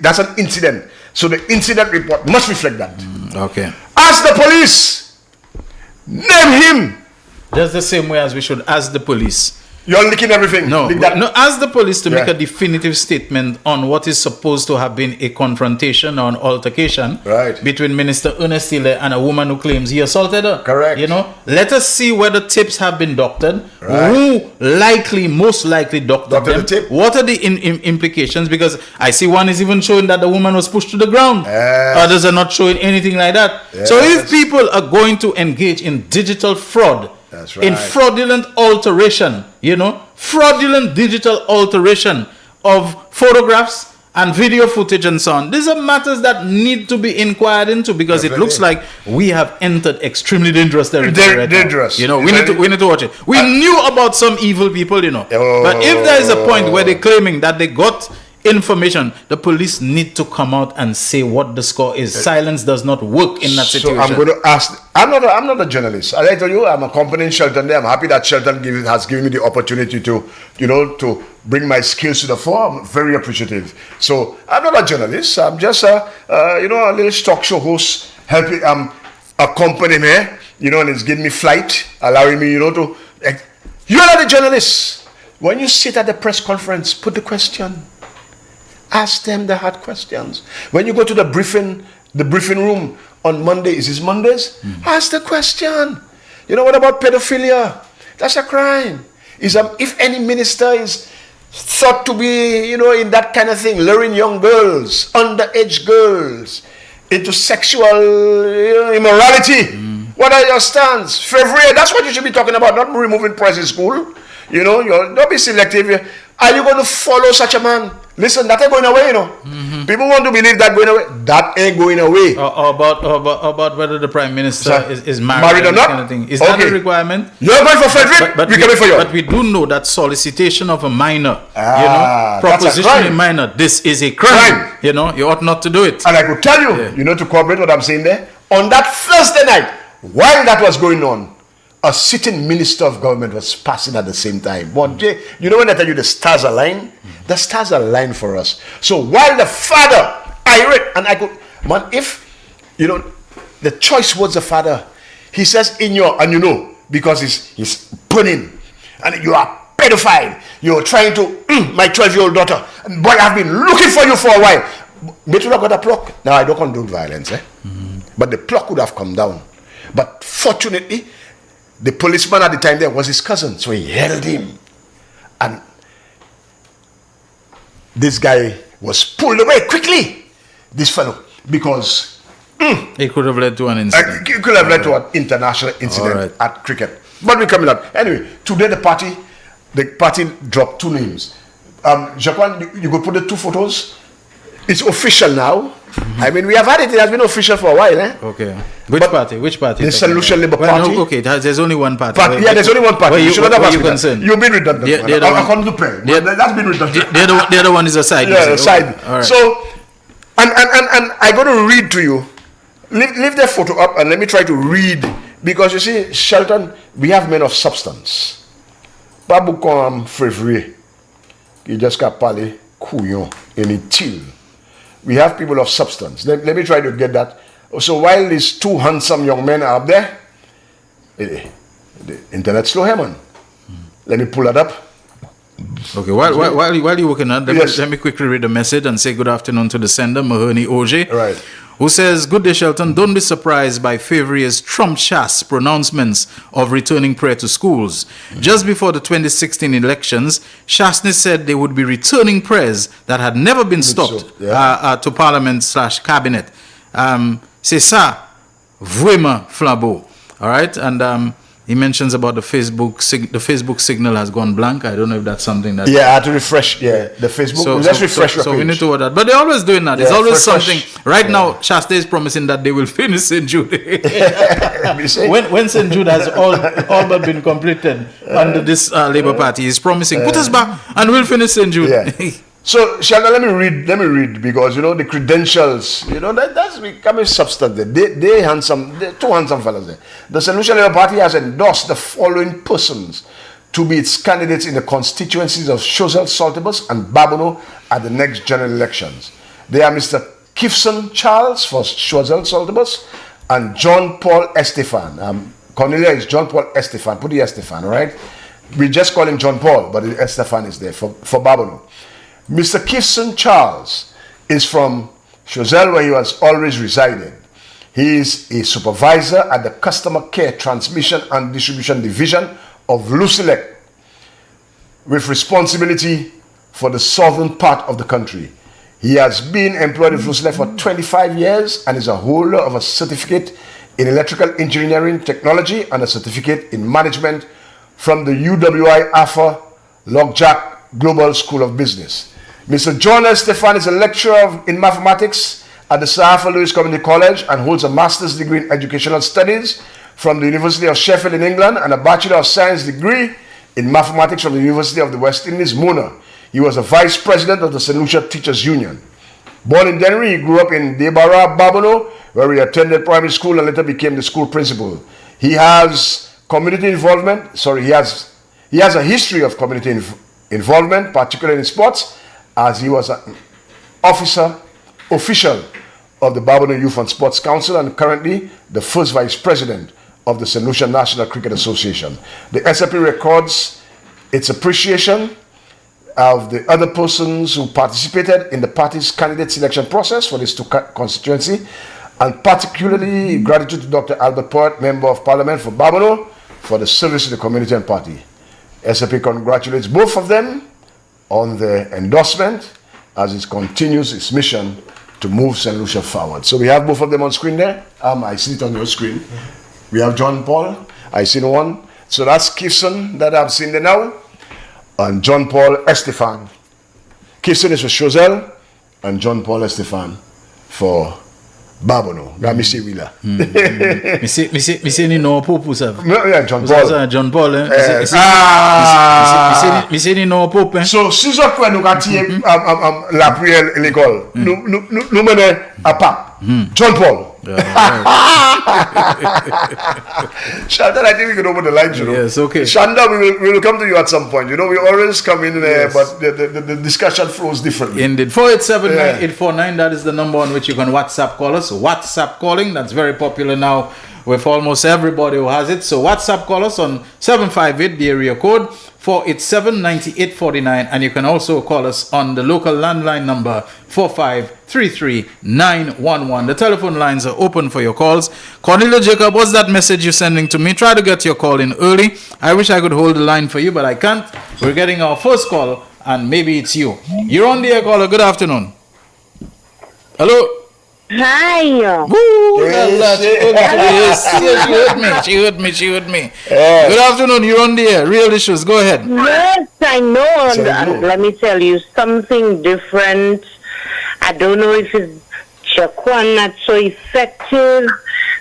that's an incident. So the incident report must reflect that. Okay. Ask the police. Name him. Just the same way as we should ask the police. You're licking everything. No, ask the police to make a definitive statement on what is supposed to have been a confrontation or an altercation between Minister Ernest Tiller and a woman who claims he assaulted her. Correct. You know, let us see whether tips have been doctored. Who most likely doctored them. The tip. What are the implications? Because I see one is even showing that the woman was pushed to the ground. Others are not showing anything like that. So if people are going to engage in digital fraud, in fraudulent alteration, fraudulent digital alteration of photographs and video footage and so on. These are matters that need to be inquired into because it looks like we have entered extremely dangerous territory. Dangerous. We need to watch it. We knew about some evil people, but if there is a point where they're claiming that they got information, the police need to come out and say what the score is. Silence does not work in that situation. So I'm going to ask. I'm not a journalist. As I tell you, I'm accompanying Shelton there. I'm happy that Shelton has given me the opportunity to bring my skills to the fore. I'm very appreciative. So I'm not a journalist. I'm just a little stock show host, helping accompanying her. And it's giving me flight, allowing me, to. You're not a journalist. When you sit at the press conference, put the question. Ask them the hard questions. When you go to the briefing room on Monday, is this Mondays? Ask the question. What about pedophilia? That's a crime. If any minister is thought to be, in that kind of thing, luring young girls, underage girls, into sexual immorality, what are your stands? February, that's what you should be talking about, not removing press in school. Don't be selective. Are you going to follow such a man? Listen, that ain't going away, People want to believe that going away. That ain't going away. About whether the Prime Minister is married or not? Kind of thing. Is that a requirement? You're going for Frederick, we're coming for you. But we do know that solicitation of a minor, proposition a minor, this is a crime. You ought not to do it. And I could tell you, to corroborate what I'm saying there, on that Thursday night, while that was going on, a sitting minister of government was passing at the same time. But when I tell you the stars align? The stars align for us. So while the father, irate, and I could, if, the choice was the father, he says because he's burning, and you are pedophile, you're trying to, my 12-year-old daughter, boy, I've been looking for you for a while. But you got a pluck. Now, I don't condone violence, but the pluck would have come down. But fortunately, the policeman at the time there was his cousin, so he held him. And this guy was pulled away quickly, this fellow, because it could have led to an incident. It could have led to an international incident at cricket. But we're coming up. Anyway, today the party dropped 2 names. Japan, you could put the 2 photos. It's official now. I mean, we have had it. It has been official for a while, Okay. Which party? The Solution Labour Party. No, okay, there's only one party. There's only one party. You should not have asked concerned. You've been redundant. That's been redundant. The other one is a side. Yeah, a side. All right. So, and I'm going to read to you. Leave that photo up and let me try to read. Because you see, Shelton, we have men of substance. Babu kom Fevrier. You just got Pali Couillon in Til. We have people of substance. Let me try to get that. So while these 2 handsome young men are up there, the internet slow Herman. Let me pull that up. Okay, while you're working on that, let me quickly read the message and say good afternoon to the sender, Mahoney OJ. Right. Who says, good day, Shelton. Don't be surprised by Favrier's Trump-Chas pronouncements of returning prayer to schools. Just before the 2016 elections, Chasney said they would be returning prayers that had never been stopped to Parliament/Cabinet. C'est ça, vraiment flabo. All right, and he mentions about the Facebook signal has gone blank. I don't know if that's something that... Yeah, I had to refresh, the Facebook. Let's refresh your page. So we need to do that. But they're always doing that. It's always something. Right now, Shasta is promising that they will finish St. Jude. when St. Jude has all but been completed under this Labour Party, he's promising, put us back and we'll finish St. Jude. So, Shelton, let me read because the credentials, that's becoming substantive. They're handsome, they're two handsome fellas there. The Solution Labour Party has endorsed the following persons to be its candidates in the constituencies of Choiseul, Saltibus, and Babono at the next general elections. They are Mr. Kifson Charles for Choiseul, Saltibus, and John Paul Estefan. Cornelia is John Paul Estefan. Put the Estefan, all right? We just call him John Paul, but the Estefan is there for Babono. Mr. Kifson Charles is from Choiseul, where he has always resided. He is a supervisor at the Customer Care Transmission and Distribution Division of Lucilec, with responsibility for the southern part of the country. He has been employed with Lucilec for 25 years and is a holder of a certificate in electrical engineering technology and a certificate in management from the UWI AFA Lockjack Global School of Business. Mr. John Estefan is a lecturer in mathematics at the Sir Arthur Lewis Community College and holds a master's degree in educational studies from the University of Sheffield in England and a Bachelor of Science degree in mathematics from the University of the West Indies, Mona. He was a vice president of the St. Lucia Teachers Union. Born in Dennery, he grew up in Debara, Babono, where he attended primary school and later became the school principal. He has community involvement, he has a history of community involvement, particularly in sports, as he was an official of the Babono Youth and Sports Council and currently the first vice president of the St. Lucia National Cricket Association. The SLP records its appreciation of the other persons who participated in the party's candidate selection process for this constituency, and particularly gratitude to Dr. Albert Poet, Member of Parliament for Babono, for the service to the community and party. SLP congratulates both of them on the endorsement as it continues its mission to move St. Lucia forward. So we have both of them on screen there. I see it on your screen. We have John Paul. I see the one. So that's Kifson that I've seen there now. And John Paul Estefan. Kifson is for Choiseul and John Paul Estefan for Babono. That Missy Wheeler. Missy ni no popu sir. Yeah, John Paul. John Paul. Missy ni no popu. So si je peux nous gâter la prière à l'école. Nous mener à pas. John Paul. Shanda, I think we can open the lines, Yes, okay. Shanda, we will come to you at some point. We always come in there, but the discussion flows differently. Indeed. 487-9849, that is the number on which you can WhatsApp call us. WhatsApp calling, that's very popular now with almost everybody who has it. So WhatsApp call us on 758, the area code 487-9849, and you can also call us on the local landline number 4533-911. The telephone lines are open for your calls. Cornelia Jacob, what's that message you're sending to me? Try to get your call in early. I wish I could hold the line for you, but I can't. We're getting our first call, and maybe it's you. You're on the air, caller. Good afternoon. Hello. Hi. Woo, She heard me. Good afternoon, you're on the air. Real issues, go ahead. Yes, I know. Let me tell you something different. I don't know if it's Shaquan not so effective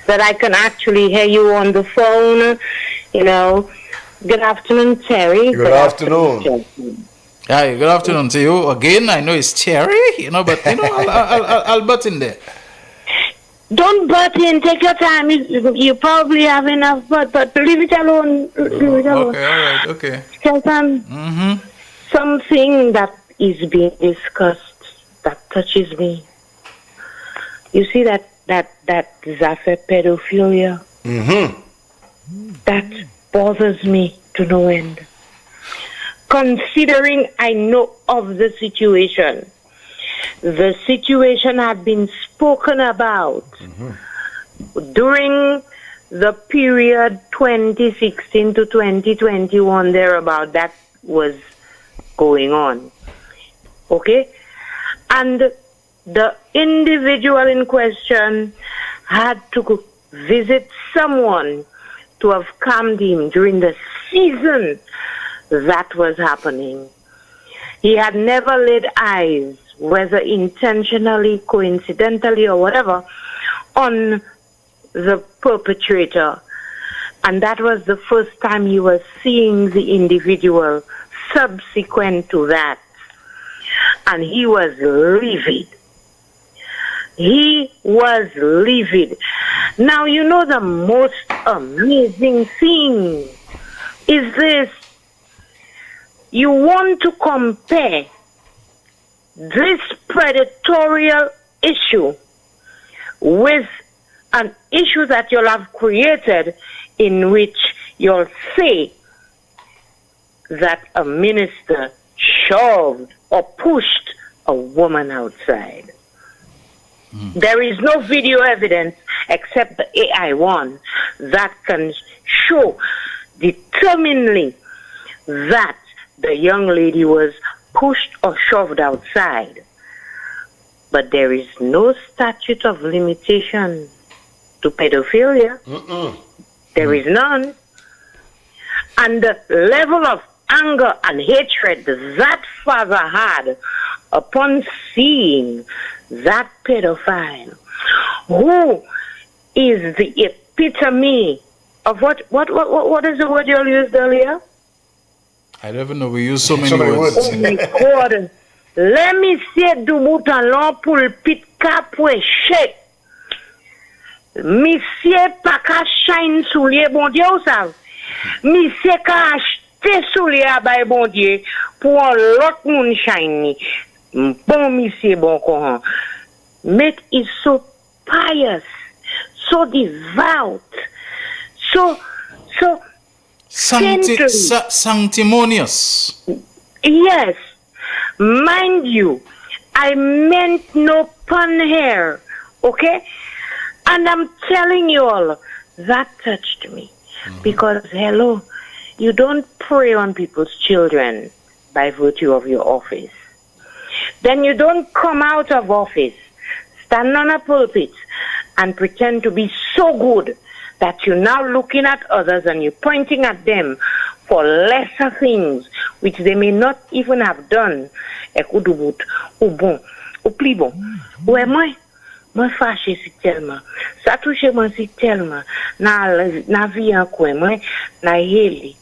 that I can actually hear you on the phone. Good afternoon, Terry. Good afternoon. Hi, good afternoon to you again. I know it's Terry, but I'll butt in there. Don't butt in. Take your time. You probably have enough, but leave it alone. Leave it alone. Okay, all right, okay. Shelton, something that is being discussed that touches me. You see that Zafir pedophilia? That bothers me to no end. Considering I know of the situation had been spoken about during the period 2016 to 2021, thereabout, that was going on. Okay? And the individual in question had to visit someone to have calmed him during the season that was happening. He had never laid eyes, whether intentionally, coincidentally, or whatever, on the perpetrator. And that was the first time he was seeing the individual subsequent to that. and he was livid. He was livid. Now, you know the most amazing thing is this. You want to compare this predatorial issue with an issue that you'll have created in which you'll say that a minister shoved or pushed a woman outside. There is no video evidence except the AI one that can show determinedly that the young lady was pushed or shoved outside. But there is no statute of limitation to pedophilia. There is none. And the level of anger and hatred that father had upon seeing that pedophile, who is the epitome of what is the word you used earlier? I don't even know. We use so many words. Oh my God. Let me say du bout en long pulpit kapweche. Monsieur pa ka shine soulier bon Dieu ou sav. Monsieur ka achete soulier bay bon Dieu pour l'autre moun shine. Bon monsieur bon courant. Mate is so pious, so devout, so sanctimonious. Yes. Mind you, I meant no pun here, okay? And I'm telling you all, that touched me. Because, hello, you don't prey on people's children by virtue of your office. Then you don't come out of office, stand on a pulpit, and pretend to be so good that you're now looking at others and you're pointing at them for lesser things which they may not even have done. Ekoudoubout, ou bon, ou pli bon. Ouais, moi fâché si tellement. Ça touche moi si tellement. Na vie en coin, moi, na heli.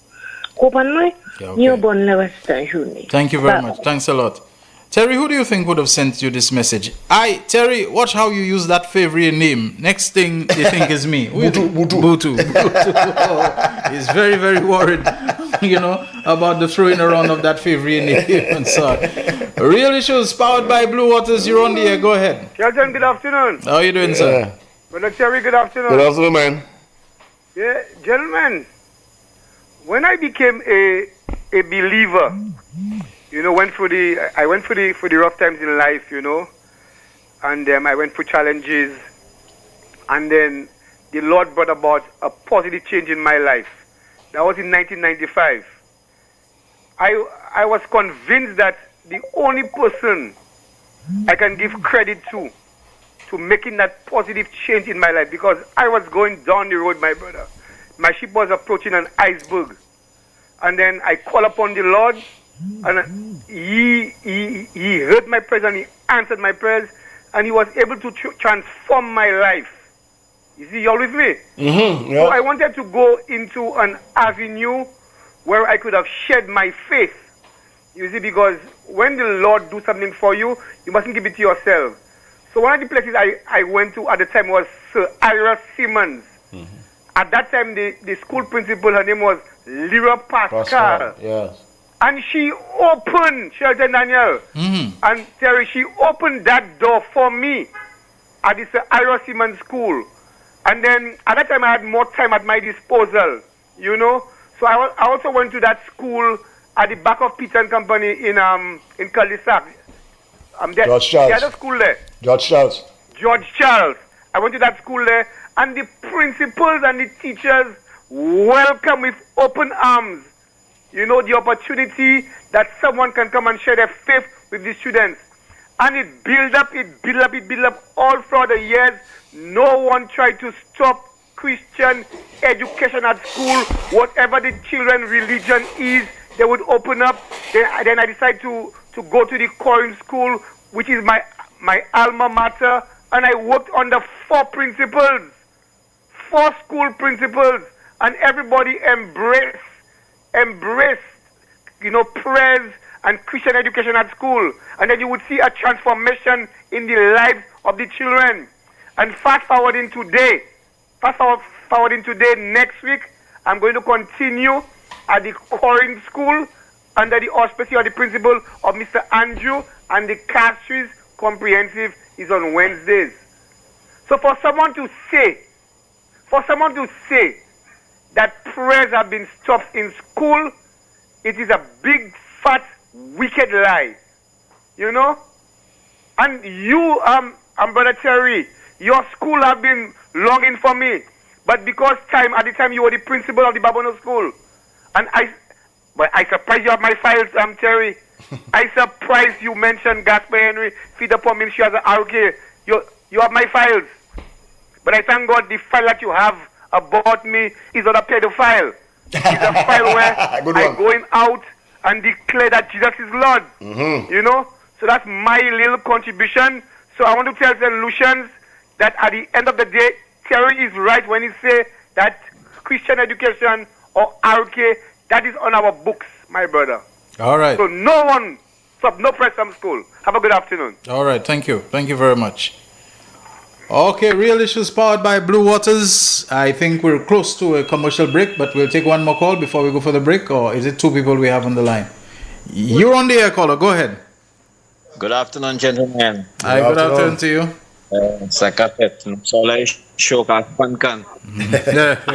Comprends-moi? You're bonne la western journée. Thank you very much. Thanks a lot. Terry, who do you think would have sent you this message? Terry, watch how you use that favorite name. Next thing they think is me. Butu. He's very, very worried, about the throwing around of that favorite name and so on. Real Issues, powered by Blue Waters. You're on the air. Go ahead. Shelton, good afternoon. How are you doing, sir? Brother Terry, good afternoon. Good afternoon, man. Yeah, gentlemen, when I became a believer, I went through the rough times in life, and I went through challenges, and then the Lord brought about a positive change in my life. That was in 1995. I was convinced that the only person I can give credit to making that positive change in my life, because I was going down the road, my brother. My ship was approaching an iceberg, and then I called upon the Lord. And he heard my prayers and he answered my prayers, and he was able to transform my life. You see, you're with me? Mm-hmm, yeah. So I wanted to go into an avenue where I could have shared my faith. You see, because when the Lord do something for you, you mustn't keep it to yourself. So one of the places I went to at the time was Sir Ira Simmons. Mm-hmm. At that time, the school principal, her name was Lyra Pascal. Yes. And she opened, Shelton Daniel, and Terry, she opened that door for me at this Ira Simmons school. And then at that time I had more time at my disposal, So I also went to that school at the back of Peter and Company in Cul-de-sac. George Charles. The other school there. George Charles. George Charles. I went to that school there, and the principals and the teachers welcome with open arms. The opportunity that someone can come and share their faith with the students. And it built up all throughout the years. No one tried to stop Christian education at school. Whatever the children's religion is, they would open up. Then I decided to go to the Corinth School, which is my alma mater. And I worked under 4 school principals. And everybody embraced, prayers and Christian education at school, and then you would see a transformation in the lives of the children. And fast forwarding today, next week, I'm going to continue at the Corinth School under the auspices of the principal of Mr. Andrew, and the Castries Comprehensive is on Wednesdays. So for someone to say that prayers have been stopped in school, it is a big, fat, wicked lie. You know? And you, Brother Terry, your school have been longing for me. But because at the time you were the principal of the Babono school. And I surprised you have my files, Terry. I surprised you mentioned Gaspar Henry, feed upon ministry as an RK. You have my files. But I thank God the file that you have about me is not a pedophile. It's a file where I'm going out and declare that Jesus is Lord. You know? So that's my little contribution. So I want to tell St. Lucians that at the end of the day, Terry is right when he say that Christian education or RK, that is on our books, my brother. All right. So no press from school. Have a good afternoon. All right. Thank you. Thank you very much. Okay, Real Issues powered by Blue Waters. I think we're close to a commercial break, but we'll take one more call before we go for the break, or is it two people we have on the line? You're on the air, caller. Go ahead. Good afternoon, gentlemen. Hi, good afternoon to you. I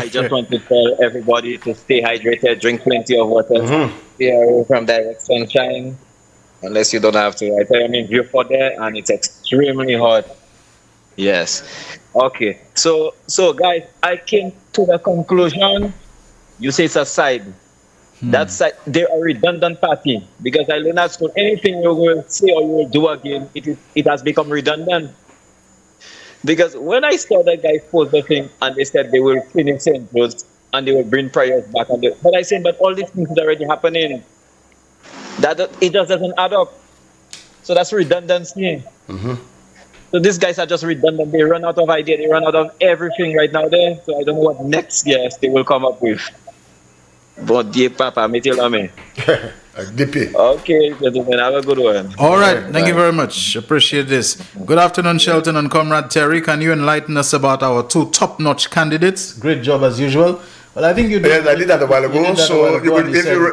just want to tell everybody to stay hydrated, drink plenty of water, stay away from direct sunshine, unless you don't have to. I tell you, I mean, you're for there, and it's extremely hot. Yes. Okay. So guys, I came to the conclusion. You say it's a side. That side, they're a redundant party, because I learned at school, anything you will say or you will do again, it has become redundant. Because when I saw that guy post the thing and they said they will finish St. Louis and they will bring prayers back, but I said, but all these things is already happening. That it just doesn't add up. So that's redundancy. So these guys are just redundant. They run out of ideas. They run out of everything right now there. So I don't know what next year they will come up with. Bon Dieu, Papa, me tell me. Okay, gentlemen, have a good one. All right, thank you very much. Appreciate this. Good afternoon, Shelton and Comrade Terry. Can you enlighten us about our two top-notch candidates? Great job as usual. Well, I think you did. Yes, I did that a while ago. So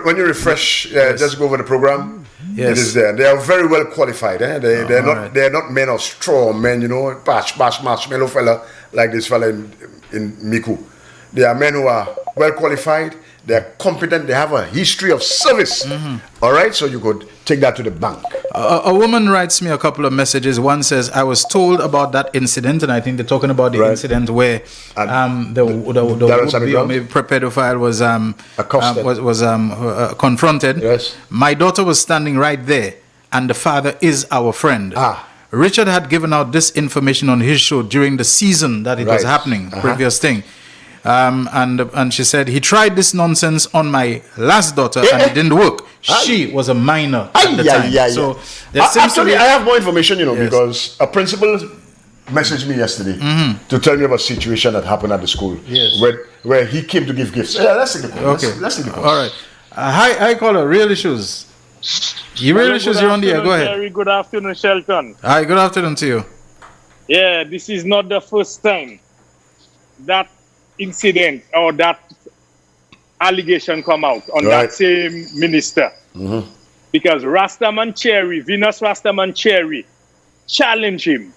when you refresh, just go over the program. Yes. It is there. They are very well qualified. They're not men of straw men, you know, bash, marshmallow fella like this fella in Miku. They are men who are well qualified. They're competent. They have a history of service. All right, so you could take that to the bank. A woman writes me a couple of messages. One says, I was told about that incident, and I think they're talking about the incident where the would-be or maybe pedophile was confronted. Yes. My daughter was standing right there, and the father is our friend. Richard had given out this information on his show during the season that it was happening, previous thing. And she said, he tried this nonsense on my last daughter and it didn't work. She was a minor at the time. So there seems actually, to be... I have more information, because a principal messaged me yesterday to tell me about a situation that happened at the school where he came to give gifts. Yeah, let's take the call. Okay. Let's take the call. All right. Hi, caller. Real Issues. Real Issues, you're on the air. Go ahead. Very good afternoon, Shelton. Hi, good afternoon to you. Yeah, this is not the first time that incident or that allegation come out on that same minister. Because Rastaman Cherry, Venus Rastaman Cherry, challenged him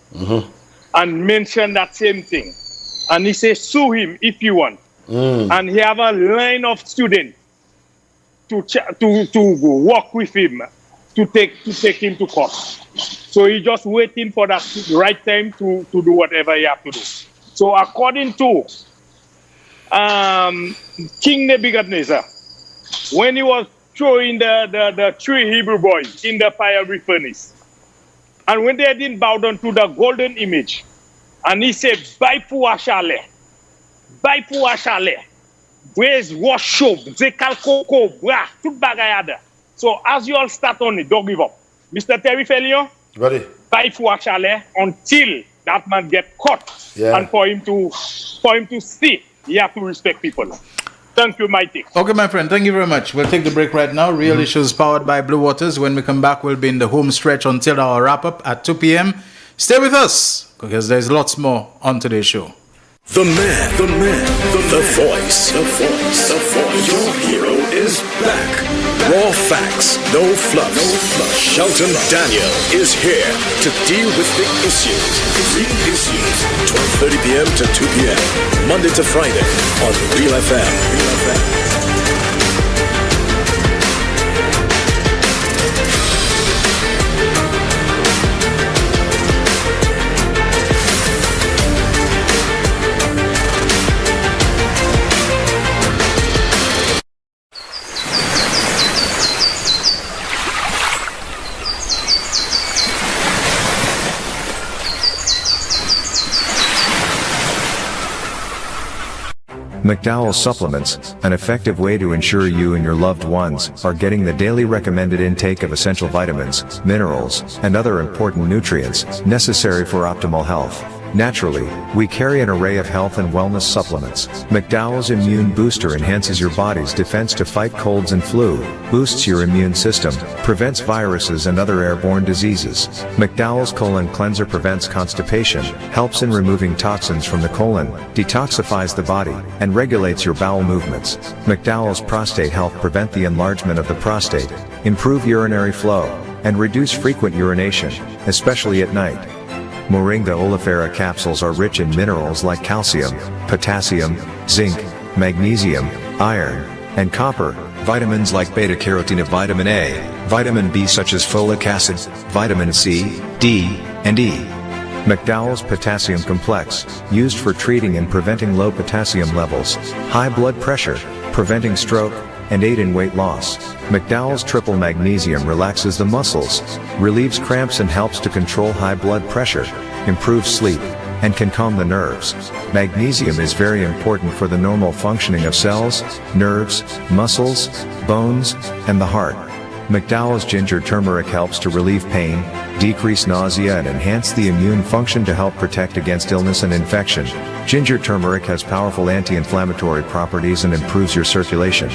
and mentioned that same thing. And he said, sue him if you want. And he have a line of students to work with him, to take him to court. So he just waiting for that right time to do whatever he have to do. So according to King Nebuchadnezzar, when he was throwing the three Hebrew boys in the fiery furnace, and when they didn't bow down to the golden image, and he said, Baipu Ashale, where's worship, Zekal Koko, bra, tut bagayada. So as you all start on it, don't give up. Mr. Terry Felio, ready. Baipu Ashale until that man get caught, and for him to see. You have to respect people. Thank you, Mighty. Okay, my friend, thank you very much. We'll take the break right now. Real Issues powered by Blue Waters. When we come back, we'll be in the home stretch until our wrap-up at 2 p.m. Stay with us, because there's lots more on today's show. The man, the voice. Your hero is back. Raw facts, no fluff. Shelton Daniel is here to deal with the issues. 12:30 p.m. to 2 p.m. Monday to Friday on Real FM. McDowell's Supplements, an effective way to ensure you and your loved ones are getting the daily recommended intake of essential vitamins, minerals, and other important nutrients necessary for optimal health. Naturally, we carry an array of health and wellness supplements. McDowell's Immune Booster enhances your body's defense to fight colds and flu, boosts your immune system, prevents viruses and other airborne diseases. McDowell's Colon Cleanser prevents constipation, helps in removing toxins from the colon, detoxifies the body, and regulates your bowel movements. McDowell's Prostate Health prevent the enlargement of the prostate, improve urinary flow, and reduce frequent urination, especially at night. Moringa oleifera capsules are rich in minerals like calcium, potassium, zinc, magnesium, iron, and copper, vitamins like beta-carotene of vitamin A, vitamin B such as folic acid, vitamin C, D, and E. McDowell's Potassium Complex, used for treating and preventing low potassium levels, high blood pressure, preventing stroke, and aid in weight loss. McDowell's Triple Magnesium relaxes the muscles, relieves cramps and helps to control high blood pressure, improves sleep, and can calm the nerves. Magnesium is very important for the normal functioning of cells, nerves, muscles, bones, and the heart. McDowell's Ginger Turmeric helps to relieve pain, decrease nausea and enhance the immune function to help protect against illness and infection. Ginger turmeric has powerful anti-inflammatory properties and improves your circulation.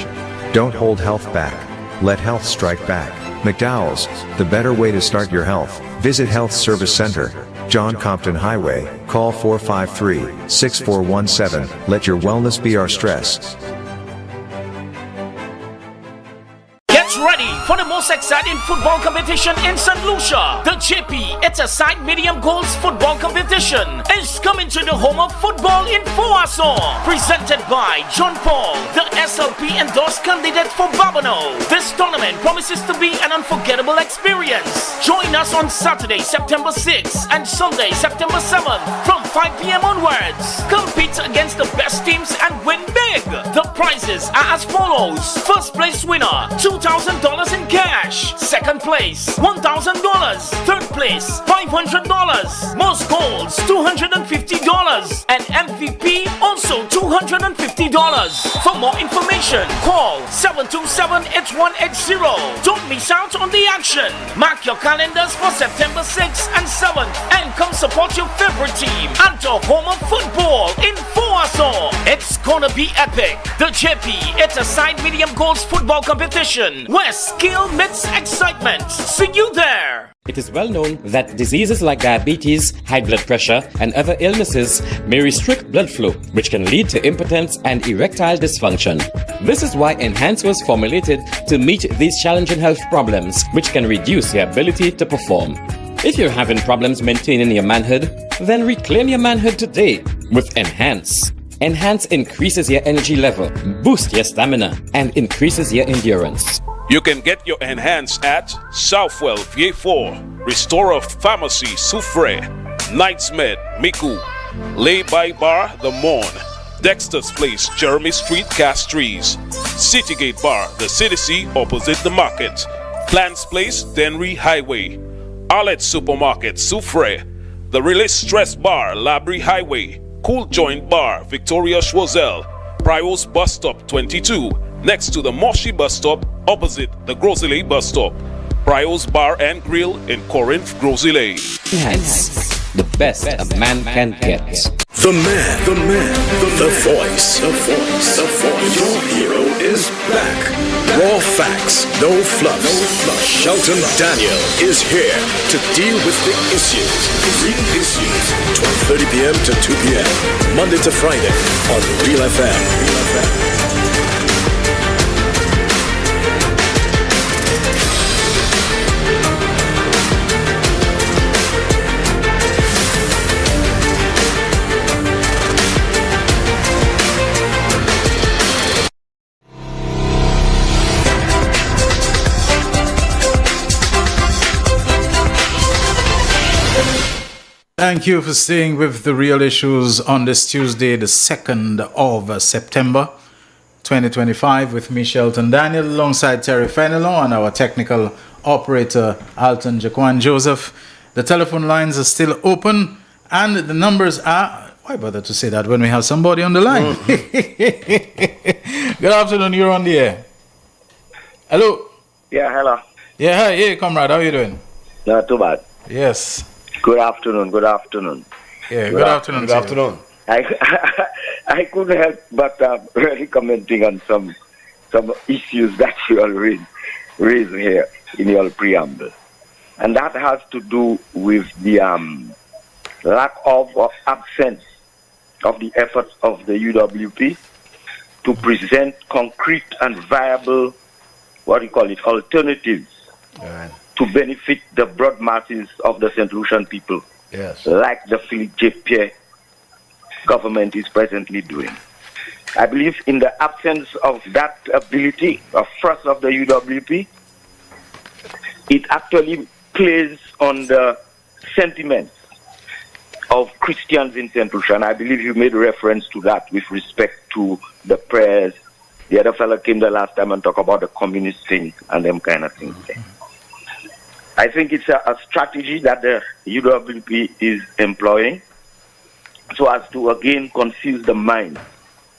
Don't hold health back. Let health strike back. McDowell's, the better way to start your health. Visit Health Service Center, John Compton Highway. Call 453-6417. Let your wellness be our stress. Get ready for the most exciting football competition in St. Lucia. The JP, it's a side medium goals football competition, is coming to the home of football in Foasson. Presented by John Paul, the SLP endorsed candidate for Babonneau. This tournament promises to be an unforgettable experience. Join us on Saturday, September 6th and Sunday, September 7th from 5 p.m. onwards. Compete against the best teams and win big. The prizes are as follows. First place winner, $2,000 in cash. Second place, $1,000. Third place, $500. Most goals, $250. And MVP, also $250. For more information, call 727-8180. Don't miss out on the action. Mark your calendars for September 6th and 7th and come support your favorite team at the home of football in Foasson. It's gonna be epic. The JP, it's a side medium goals football competition where skill meets excitement. See you there. It is well known that diseases like diabetes, high blood pressure, and other illnesses may restrict blood flow, which can lead to impotence and erectile dysfunction. This is why Enhance was formulated to meet these challenging health problems, which can reduce your ability to perform. If you're having problems maintaining your manhood, then reclaim your manhood today with Enhance. Enhance increases your energy level, boosts your stamina, and increases your endurance. You can get your Enhance at Southwell VA4, Restorer Pharmacy Soufre, Knightsmed Miku, Lay by Bar The Morn, Dexter's Place Jeremy Street Castries, Citygate Bar The CDC opposite the market, Clans Place Denry Highway, Arlette Supermarket Soufre, The Release Stress Bar Labrie Highway, Cool Joint Bar Victoria Schwazel, Prios Bus Stop 22, next to the Moshi Bus Stop opposite the Grosley Bus Stop. Prios Bar and Grill in Corinth, Grosley. Enhance, the best a man can get. The voice. Your hero is back. Raw facts, no fluff. Shelton Daniel is here to deal with the issues. 12:30 p.m. to 2 p.m. Monday to Friday on Real FM. Thank you for staying with the Real Issues on this Tuesday, the 2nd of September 2025, with me, Shelton Daniel, alongside Terry Fenelon and our technical operator, Alton Jaquan Joseph. The telephone lines are still open, and the numbers are... Why bother to say that when we have somebody on the line? Good afternoon, you're on the air. Hello? Yeah, hello. Yeah, hi, hey, comrade, how are you doing? Not too bad. Yes. Good afternoon. Yeah, good afternoon. I couldn't help but really commenting on some issues that you all raised here in your preamble. And that has to do with the lack of or absence of the efforts of the UWP to present concrete and viable, alternatives to benefit the broad masses of the St. Lucian people, like the Philip J. Pierre government is presently doing. I believe in the absence of that ability, of thrust of the UWP, it actually plays on the sentiments of Christians in St. Lucia. And I believe you made reference to that with respect to the prayers. The other fellow came the last time and talked about the communist thing and them kind of things there. I think it's a strategy that the UWP is employing so as to again confuse the mind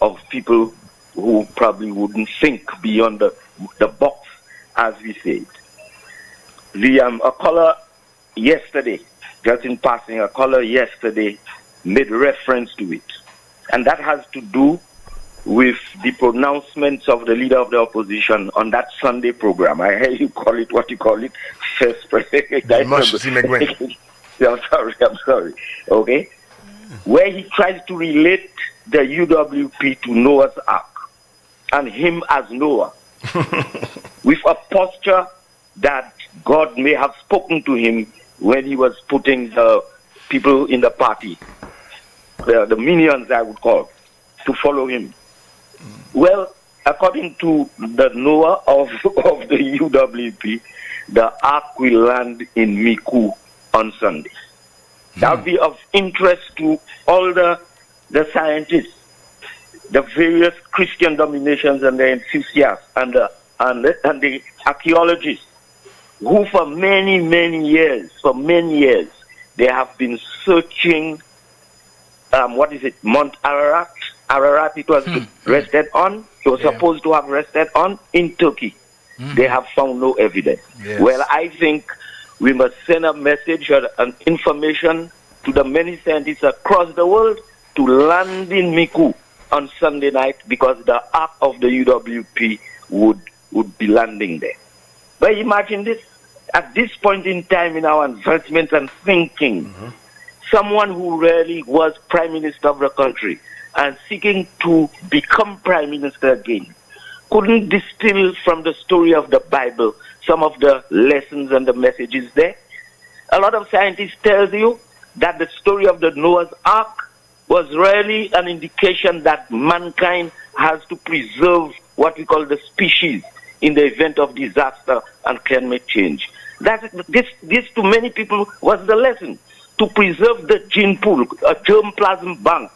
of people who probably wouldn't think beyond the box, as we say it. A caller yesterday, just in passing, a caller yesterday made reference to it. And that has to do with the pronouncements of the leader of the opposition on that Sunday program. I hear you call it what you call it. First president. I'm sorry. Okay? Where he tries to relate the UWP to Noah's Ark and him as Noah with a posture that God may have spoken to him when he was putting the people in the party, the minions I would call, to follow him. Well, according to the Noah of the UWP, the ark will land in Miku on Sunday. That would be of interest to all the scientists, the various Christian dominations and the enthusiasts and the archaeologists, who for many years, they have been searching, Mount Ararat. Ararat, it was rested on. It was supposed to have rested on in Turkey. They have found no evidence. Yes. Well, I think we must send a message and information to the many scientists across the world to land in Miku on Sunday night, because the ark of the UWP would be landing there. But imagine this, at this point in time in our advancement and thinking, someone who really was Prime Minister of the country and seeking to become Prime Minister again couldn't distill from the story of the Bible some of the lessons and the messages there. A lot of scientists tell you that the story of the Noah's Ark was really an indication that mankind has to preserve what we call the species in the event of disaster and climate change. This to many people was the lesson, to preserve the gene pool, a germplasm bank,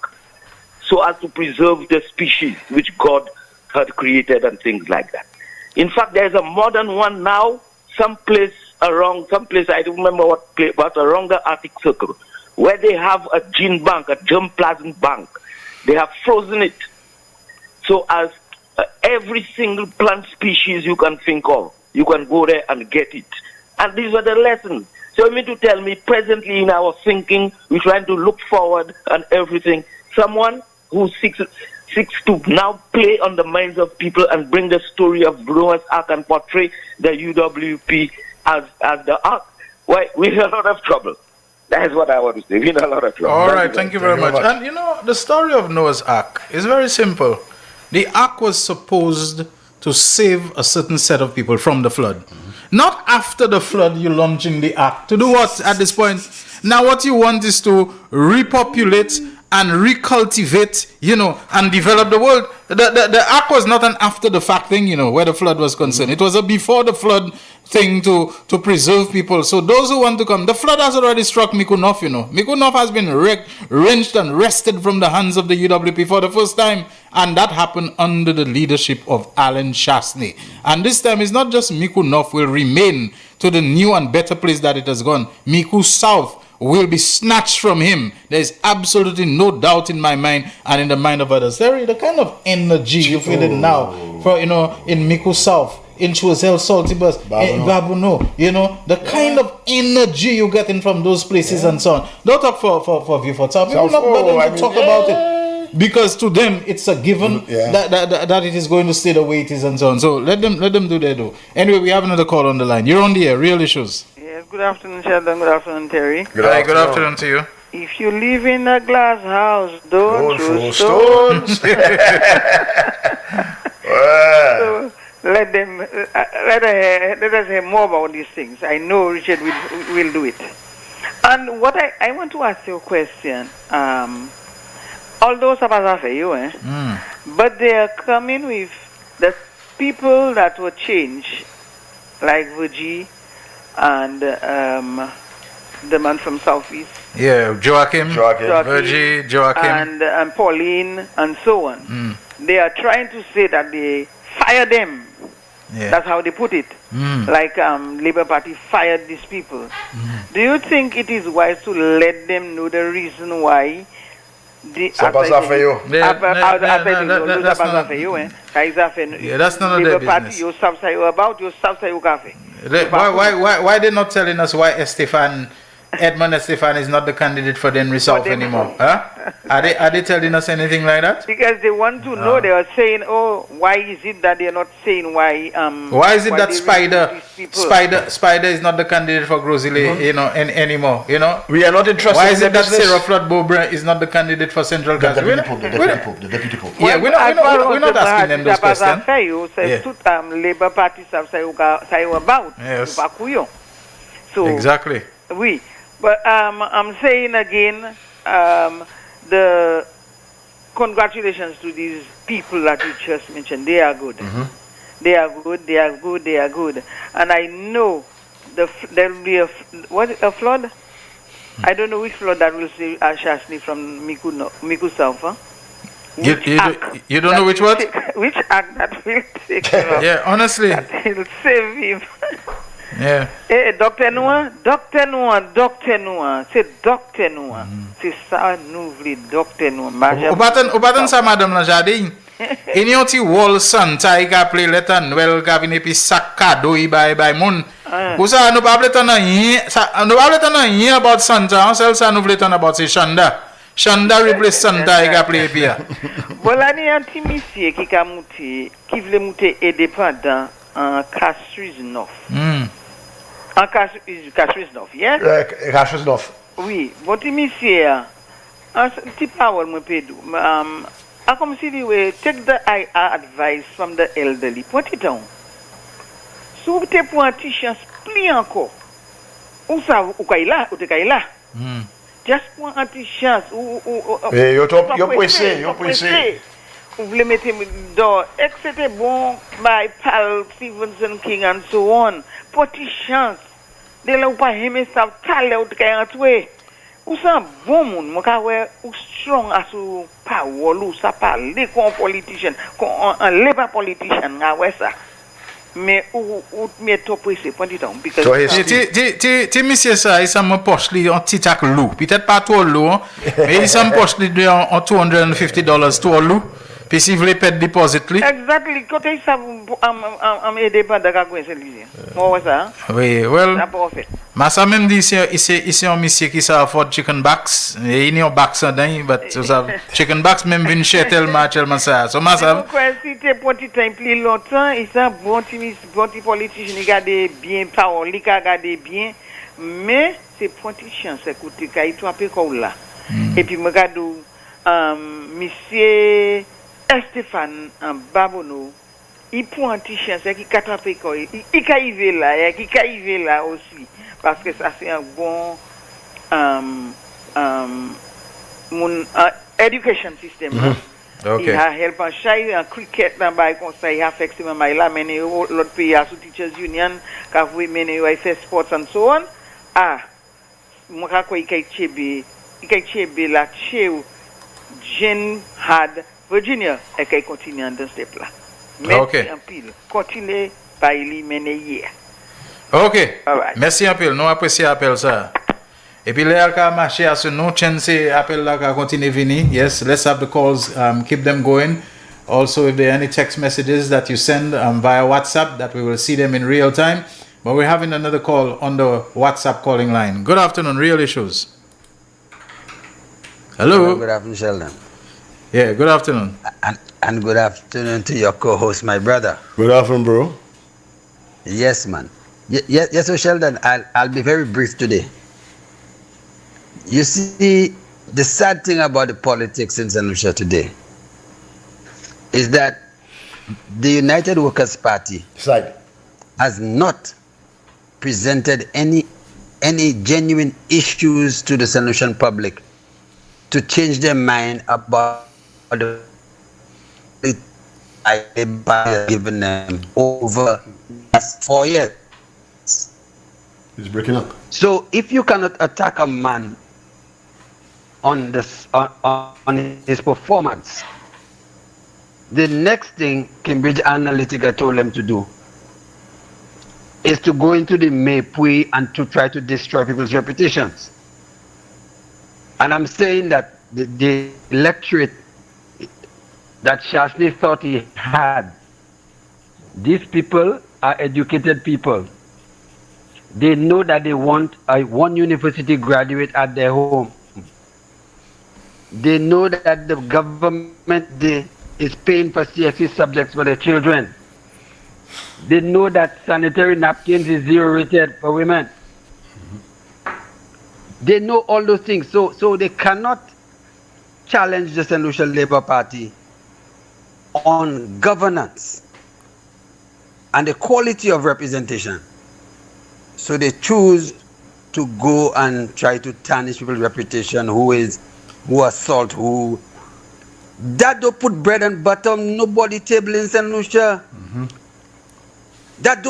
so as to preserve the species which God had created and things like that. In fact, there's a modern one now, someplace, I don't remember what place, but around the Arctic Circle, where they have a gene bank, a germplasm bank. They have frozen it so as every single plant species you can think of, you can go there and get it. And these are the lessons. So you mean to tell me presently in our thinking, we're trying to look forward and everything. Someone who seeks to now play on the minds of people and bring the story of Noah's Ark and portray the UWP as the Ark. Why, we're in a lot of trouble. That is what I want to say. We're in a lot of trouble. All right, thank you very much. And you know, the story of Noah's Ark is very simple. The Ark was supposed to save a certain set of people from the flood. Not after the flood, you're launching the Ark. To do what at this point? Now what you want is to repopulate and recultivate, you know, and develop the world. The Ark was not an after the fact thing, you know, where the flood was concerned. It was a before the flood thing to preserve people. So those who want to come, the flood has already struck Mikunov, you know. Mikunov has been wrenched and wrested from the hands of the UWP for the first time. And that happened under the leadership of Alan Shastney. And this time it's not just Mikunov will remain to the new and better place that it has gone. Miku South will be snatched from him. There is absolutely no doubt in my mind and in the mind of others. There is the kind of energy you feel it now, for, you know, in Miku South, in Choiseul, Saltibus, in Babuno, you know, the kind of energy you getting from those places and so on. Don't talk for View for Top. People not bother to talk about it because to them it's a given that it is going to stay the way it is and so on. So let them do their do. Anyway, we have another call on the line. You're on the air. Real Issues. Good afternoon, Sheldon. Good afternoon, Terry. Good afternoon to you. If you live in a glass house, don't throw stones. So let us hear more about these things. I know Richard will do it. And what I want to ask you a question. Although but they are coming with the people that will change, like Virgie and the man from Southeast. Yeah, Joachim, Virgie, Joachim. And Pauline, and so on. They are trying to say that they fire them. Yeah. That's how they put it. Like Labour Party fired these people. Do you think it is wise to let them know the reason why that's none of their business. Why they not telling us why Edmund Estefan is not the candidate for the Resolve anymore? Huh? Are they telling us anything like that? Because they want to know. They are saying, "Oh, why is it that they are not saying why?" Why is it that Spider is not the candidate for Grozile, you know, anymore? You know, we are not interested. Why is it that Sarah Flood Bobra is not the candidate for Central Council? The deputy pope. Yeah, we're not asking them those questions. Labour Party about. Yes. So exactly. Oui. But I'm saying again, the congratulations to these people that you just mentioned. They are good. They are good. They are good. They are good. And I know there will be a flood. I don't know which flood that will save Shastney from Miku South. Huh? You don't know which what? Which act that will take care of? Yeah, honestly. That will save him. Yeah. Eh, Docteur Noir. C'est Docteur Noir. C'est ça, nous voulons Docteur Noir. Obaten sa madame la jardin. Inyo ti wall Santa ka play letan well ka vini pi sakado by moon. Kusa no pable tan na about Santa, sel sa no vle tan about se Shanda. Shanda replace Santa ka play pia. Voilà ni anti monsieur qui ka mouté, qui vle mouté indépendant en Castries-Nord. En Castries-Nord, yes? Castries-Nord. Oui, votre monsieur, un petit parole moi pédou. I come see the way, take the advice from the elderly. Put it down. So vous te pour un t-shirt pli encore. Ou ça ou kaila, ou te kaila. Just pour un t-shirt ou yo pressé. Vous voulez mettre dans etc. bon by Paul Stevenson King and so on. Petit chance. De là ou pas aimer ça talé ou te kaila tué. Ou ça bon monde, moi ka ou strong as ou power ou ça parler comme politicien, comme un Labour politicien nga ouais ça. Mais ou mais top pressé point du temps because ti monsieur ça il s'en poche li en petit tac loup, peut-être pas trop lourd, mais il s'en poche li de en $250 trop lourd. Puis si vous voulez perdre deposit li. Exactly, côté ça am aider pas de ka coin c'est lui. Moi ça. Oui, well. Massa même dit ici un monsieur qui ça afford chicken backs. Il n'y a backs dedans, but ça chicken backs même vinn cher tellement ça. So massa. Pourquoi si t'es pour petit temps plus longtemps, il ça bon petit politicien il garde bien parole, il garde bien, mais c'est petit chance écoute quand tu un peu comme là. Et puis me regarde monsieur Stéphane Babono, il prend un petit chance qui catapé quoi, il caïve là, qui caïve là aussi parce que ça c'est un bon education system. Okay. Il a help en chai en cricket dans bail conseil il a fait que mais là mené l'autre pays à sous teachers union quand vous mené il fait sports and so on moi quoi il chebe la cheu Jane had Virginia et qu'il continue dans ce step là mais en pile continue par il mené hier. OK. Right. Merci un peu, nous apprécions l'appel ça. Et puis là ka marcher à ce no chance appel là ka continue venir. Yes, let's have the calls, keep them going. Also if there are any text messages that you send via WhatsApp that we will see them in real time. But we're having another call on the WhatsApp calling line. Good afternoon, Real Issues. Hello. Good afternoon, Sheldon. Yeah, good afternoon. And good afternoon to your co-host, my brother. Good afternoon, bro. Yes, man. Yes, so Sheldon, I'll be very brief today. You see, the sad thing about the politics in St. Lucia today is that the United Workers' Party has not presented any genuine issues to the St. Lucian public to change their mind about the I given them over the last 4 years. It's breaking up. So if you cannot attack a man on his performance, the next thing Cambridge Analytica told them to do is to go into the Maypui and to try to destroy people's reputations. And I'm saying that the electorate that Shasni thought he had, these people are educated people. They know that they want one university graduate at their home. They know that the government is paying for CSE subjects for their children. They know that sanitary napkins is 0 rated for women. They know all those things. So they cannot challenge the St. Lucia Labour Party on governance and the quality of representation. So they choose to go and try to tarnish people's reputation, who assault, who that don't put bread and butter on nobody table in St. Lucia. That's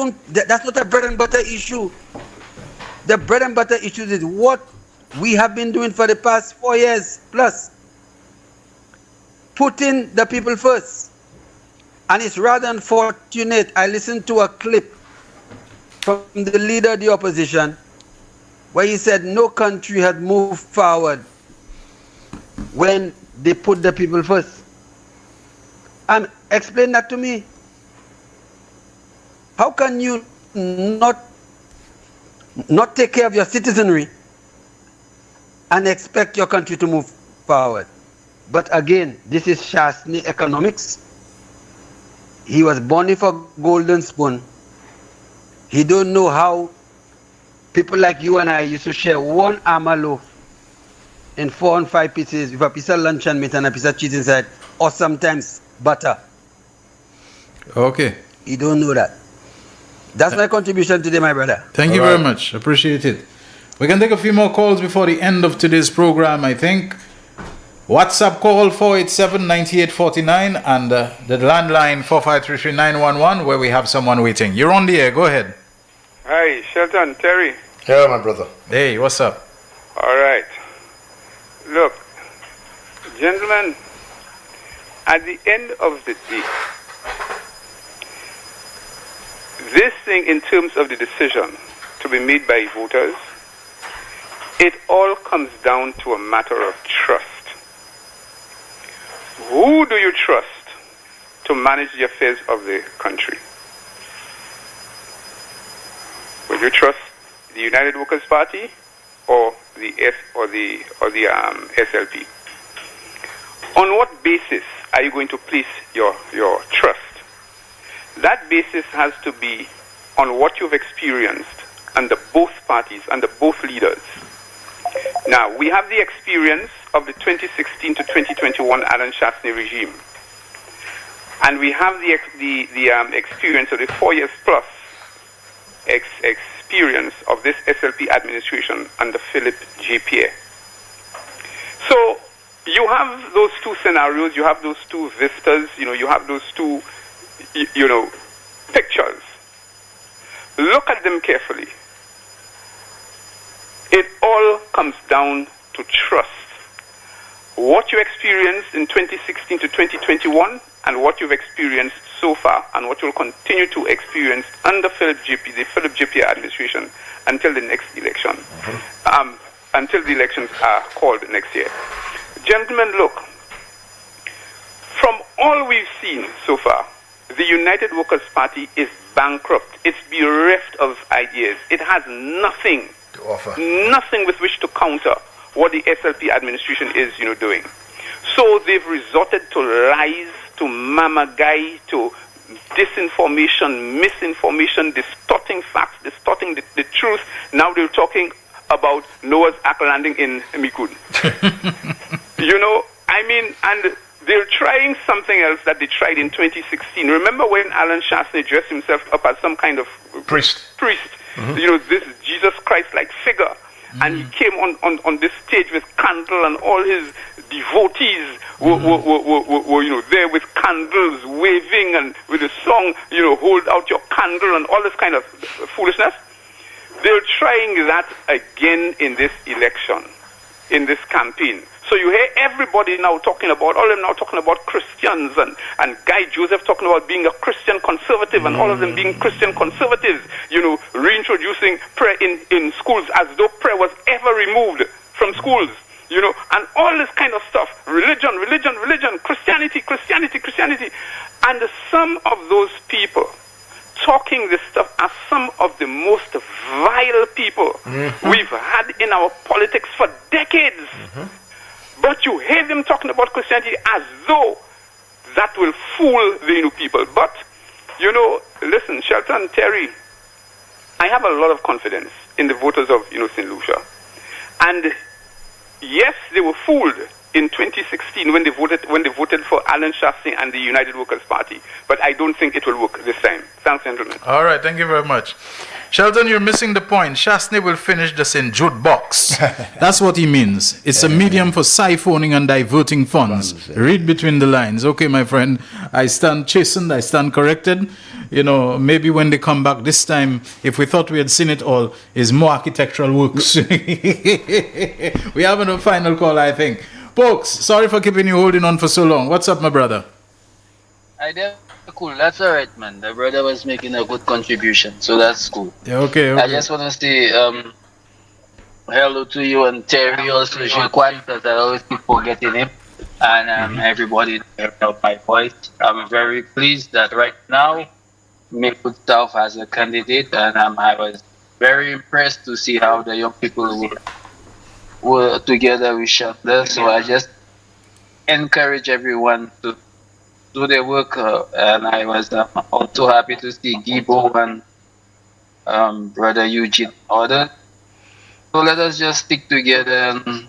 not a bread and butter issue. The bread and butter issue is what we have been doing for the past 4 years plus. Putting the people first. And it's rather unfortunate. I listened to a clip from the leader of the opposition where he said no country had moved forward when they put the people first. Explain that to me. How can you not take care of your citizenry and expect your country to move forward? But again, this is Shasni economics. He was born with a golden spoon. He don't know how people like you and I used to share one armor loaf in 4 and 5 pieces with a piece of luncheon meat and a piece of cheese inside, or sometimes butter. Okay. You don't know that. That's my contribution today, my brother. Thank you very much. Appreciate it. We can take a few more calls before the end of today's program, I think. WhatsApp call 487-9849 and the landline 4533911 where we have someone waiting. You're on the air. Go ahead. Hi, Shelton, Terry. Yeah, my brother. Hey, what's up? All right. Look, gentlemen, at the end of the day, this thing in terms of the decision to be made by voters, it all comes down to a matter of trust. Who do you trust to manage the affairs of the country? Will you trust the United Workers' Party or the SLP? On what basis are you going to place your trust? That basis has to be on what you've experienced under both parties, under both leaders. Now, we have the experience of the 2016 to 2021 Alan Shastney regime. And we have the experience of the 4 years plus experience of this SLP administration under Philip J. Pierre. So you have those two scenarios, you have those two vistas, you have those two, pictures. Look at them carefully. It all comes down to trust. What you experienced in 2016 to 2021 and what you've experienced so far and what you'll continue to experience under the Philip J. Pierre administration until the next election, until the elections are called next year. Gentlemen, look, from all we've seen so far, the United Workers' Party is bankrupt. It's bereft of ideas. It has nothing to offer, nothing with which to counter what the SLP administration is, doing. So they've resorted to lies, to mamagai, to disinformation, misinformation, distorting facts, distorting the truth. Now they're talking about Noah's Ark landing in Mikud. And they're trying something else that they tried in 2016. Remember when Alan Shastney dressed himself up as some kind of priest? This Jesus Christ-like figure. And he came on this stage with candle, and all his devotees were there with candles, waving, and with a song, hold out your candle, and all this kind of foolishness. They're trying that again in this election, in this campaign. So you hear everybody now talking about, all of them now talking about Christians, and Guy Joseph talking about being a Christian conservative, and all of them being Christian conservatives, reintroducing prayer in schools as though prayer was ever removed from schools, and all this kind of stuff. Religion, Christianity. And some of those people talking this stuff are some of the most vile people we've had in our politics for decades. But you hear them talking about Christianity as though that will fool the people. But, listen, Shelton, Terry, I have a lot of confidence in the voters of, St. Lucia. And yes, they were fooled in 2016 when they voted for Alan Shastney and the United Workers' Party. But I don't think it will work this time. Thanks, gentlemen. All right, thank you very much. Shelton, you're missing the point. Shastney will finish the St. Jude box. That's what he means. It's a medium for siphoning and diverting funds. Read between the lines. Okay, my friend, I stand chastened, I stand corrected. Maybe when they come back this time, if we thought we had seen it all, is more architectural works. We have a final call, I think. Folks, sorry for keeping you holding on for so long. What's up, my brother? Cool, that's all right, man. The brother was making a good contribution, so that's cool. Yeah, okay. I just want to say hello to you and Terry also, Jacquan, because I always keep forgetting him, and everybody that heard my voice. I'm very pleased that right now Maywood South has a candidate, and I was very impressed to see how the young people were together with Shelton. So I just encourage everyone to do their work, and I was also happy to see Gibo and Brother Eugene order. So let us just stick together and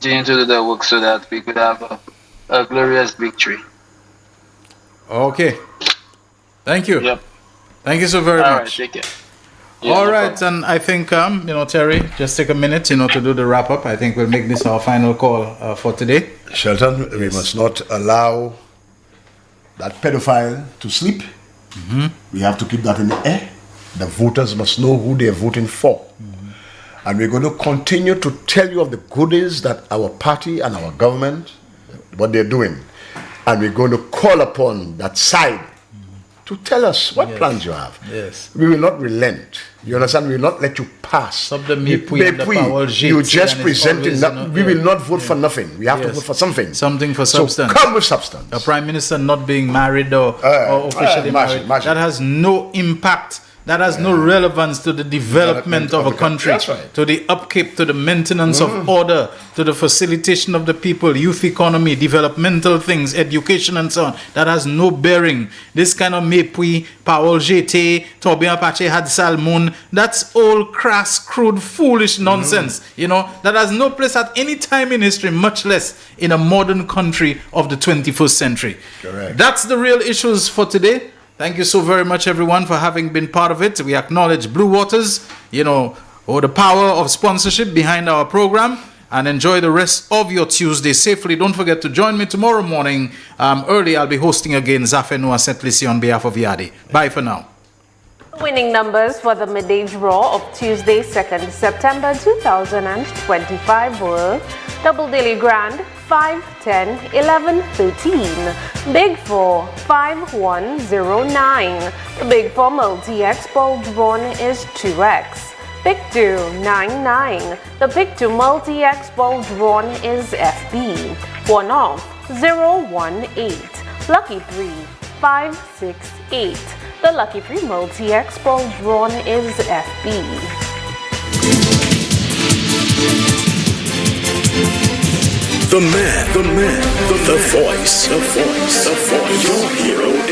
continue to do the work so that we could have a glorious victory. Okay. Thank you. Yep. Thank you so very All much. right, take care. All right, and I think, Terry, just take a minute, to do the wrap up. I think we'll make this our final call for today. Shelton, we must not allow that pedophile to sleep. We have to keep that in the air. The voters must know who they are voting for. And we're going to continue to tell you of the goodies that our party and our government, what they're doing. And we're going to call upon that side to tell us what plans you have. Yes. We will not relent. You understand? We will not let you pass. You just presenting. We will not vote for nothing. We have to vote for something. Something for substance. So come with substance. A prime minister not being married or officially married. That has no impact that has no relevance to the development of a country, That's right. to the upkeep, to the maintenance of order, to the facilitation of the people, youth economy, developmental things, education and so on. That has no bearing. This kind of mepui, Paul Jete, Toby Apache had Salmon, that's all crass, crude, foolish nonsense. You know, that has no place at any time in history, much less in a modern country of the 21st century. Correct. That's the real issues for today. Thank you so very much, everyone, for having been part of it. We acknowledge Blue Waters, or the power of sponsorship behind our program, and enjoy the rest of your Tuesday safely. Don't forget to join me tomorrow morning early. I'll be hosting again Zafenua Setlisi on behalf of Yadi. Bye for now. Winning numbers for the midday draw of Tuesday, 2nd September 2025 were Double Daily Grand 5, 10, 11, 13. Big 4, 5, 1, 0, 9. The Big 4 Multi-X ball drawn is 2X. Big 2, 9, 9. The Big 2 Multi-X ball drawn is FB. 1 off, 0, 1, 8. Lucky 3, 5, 6, 8. The Lucky 3 Multi-X ball drawn is FB. The man, the voice, your hero.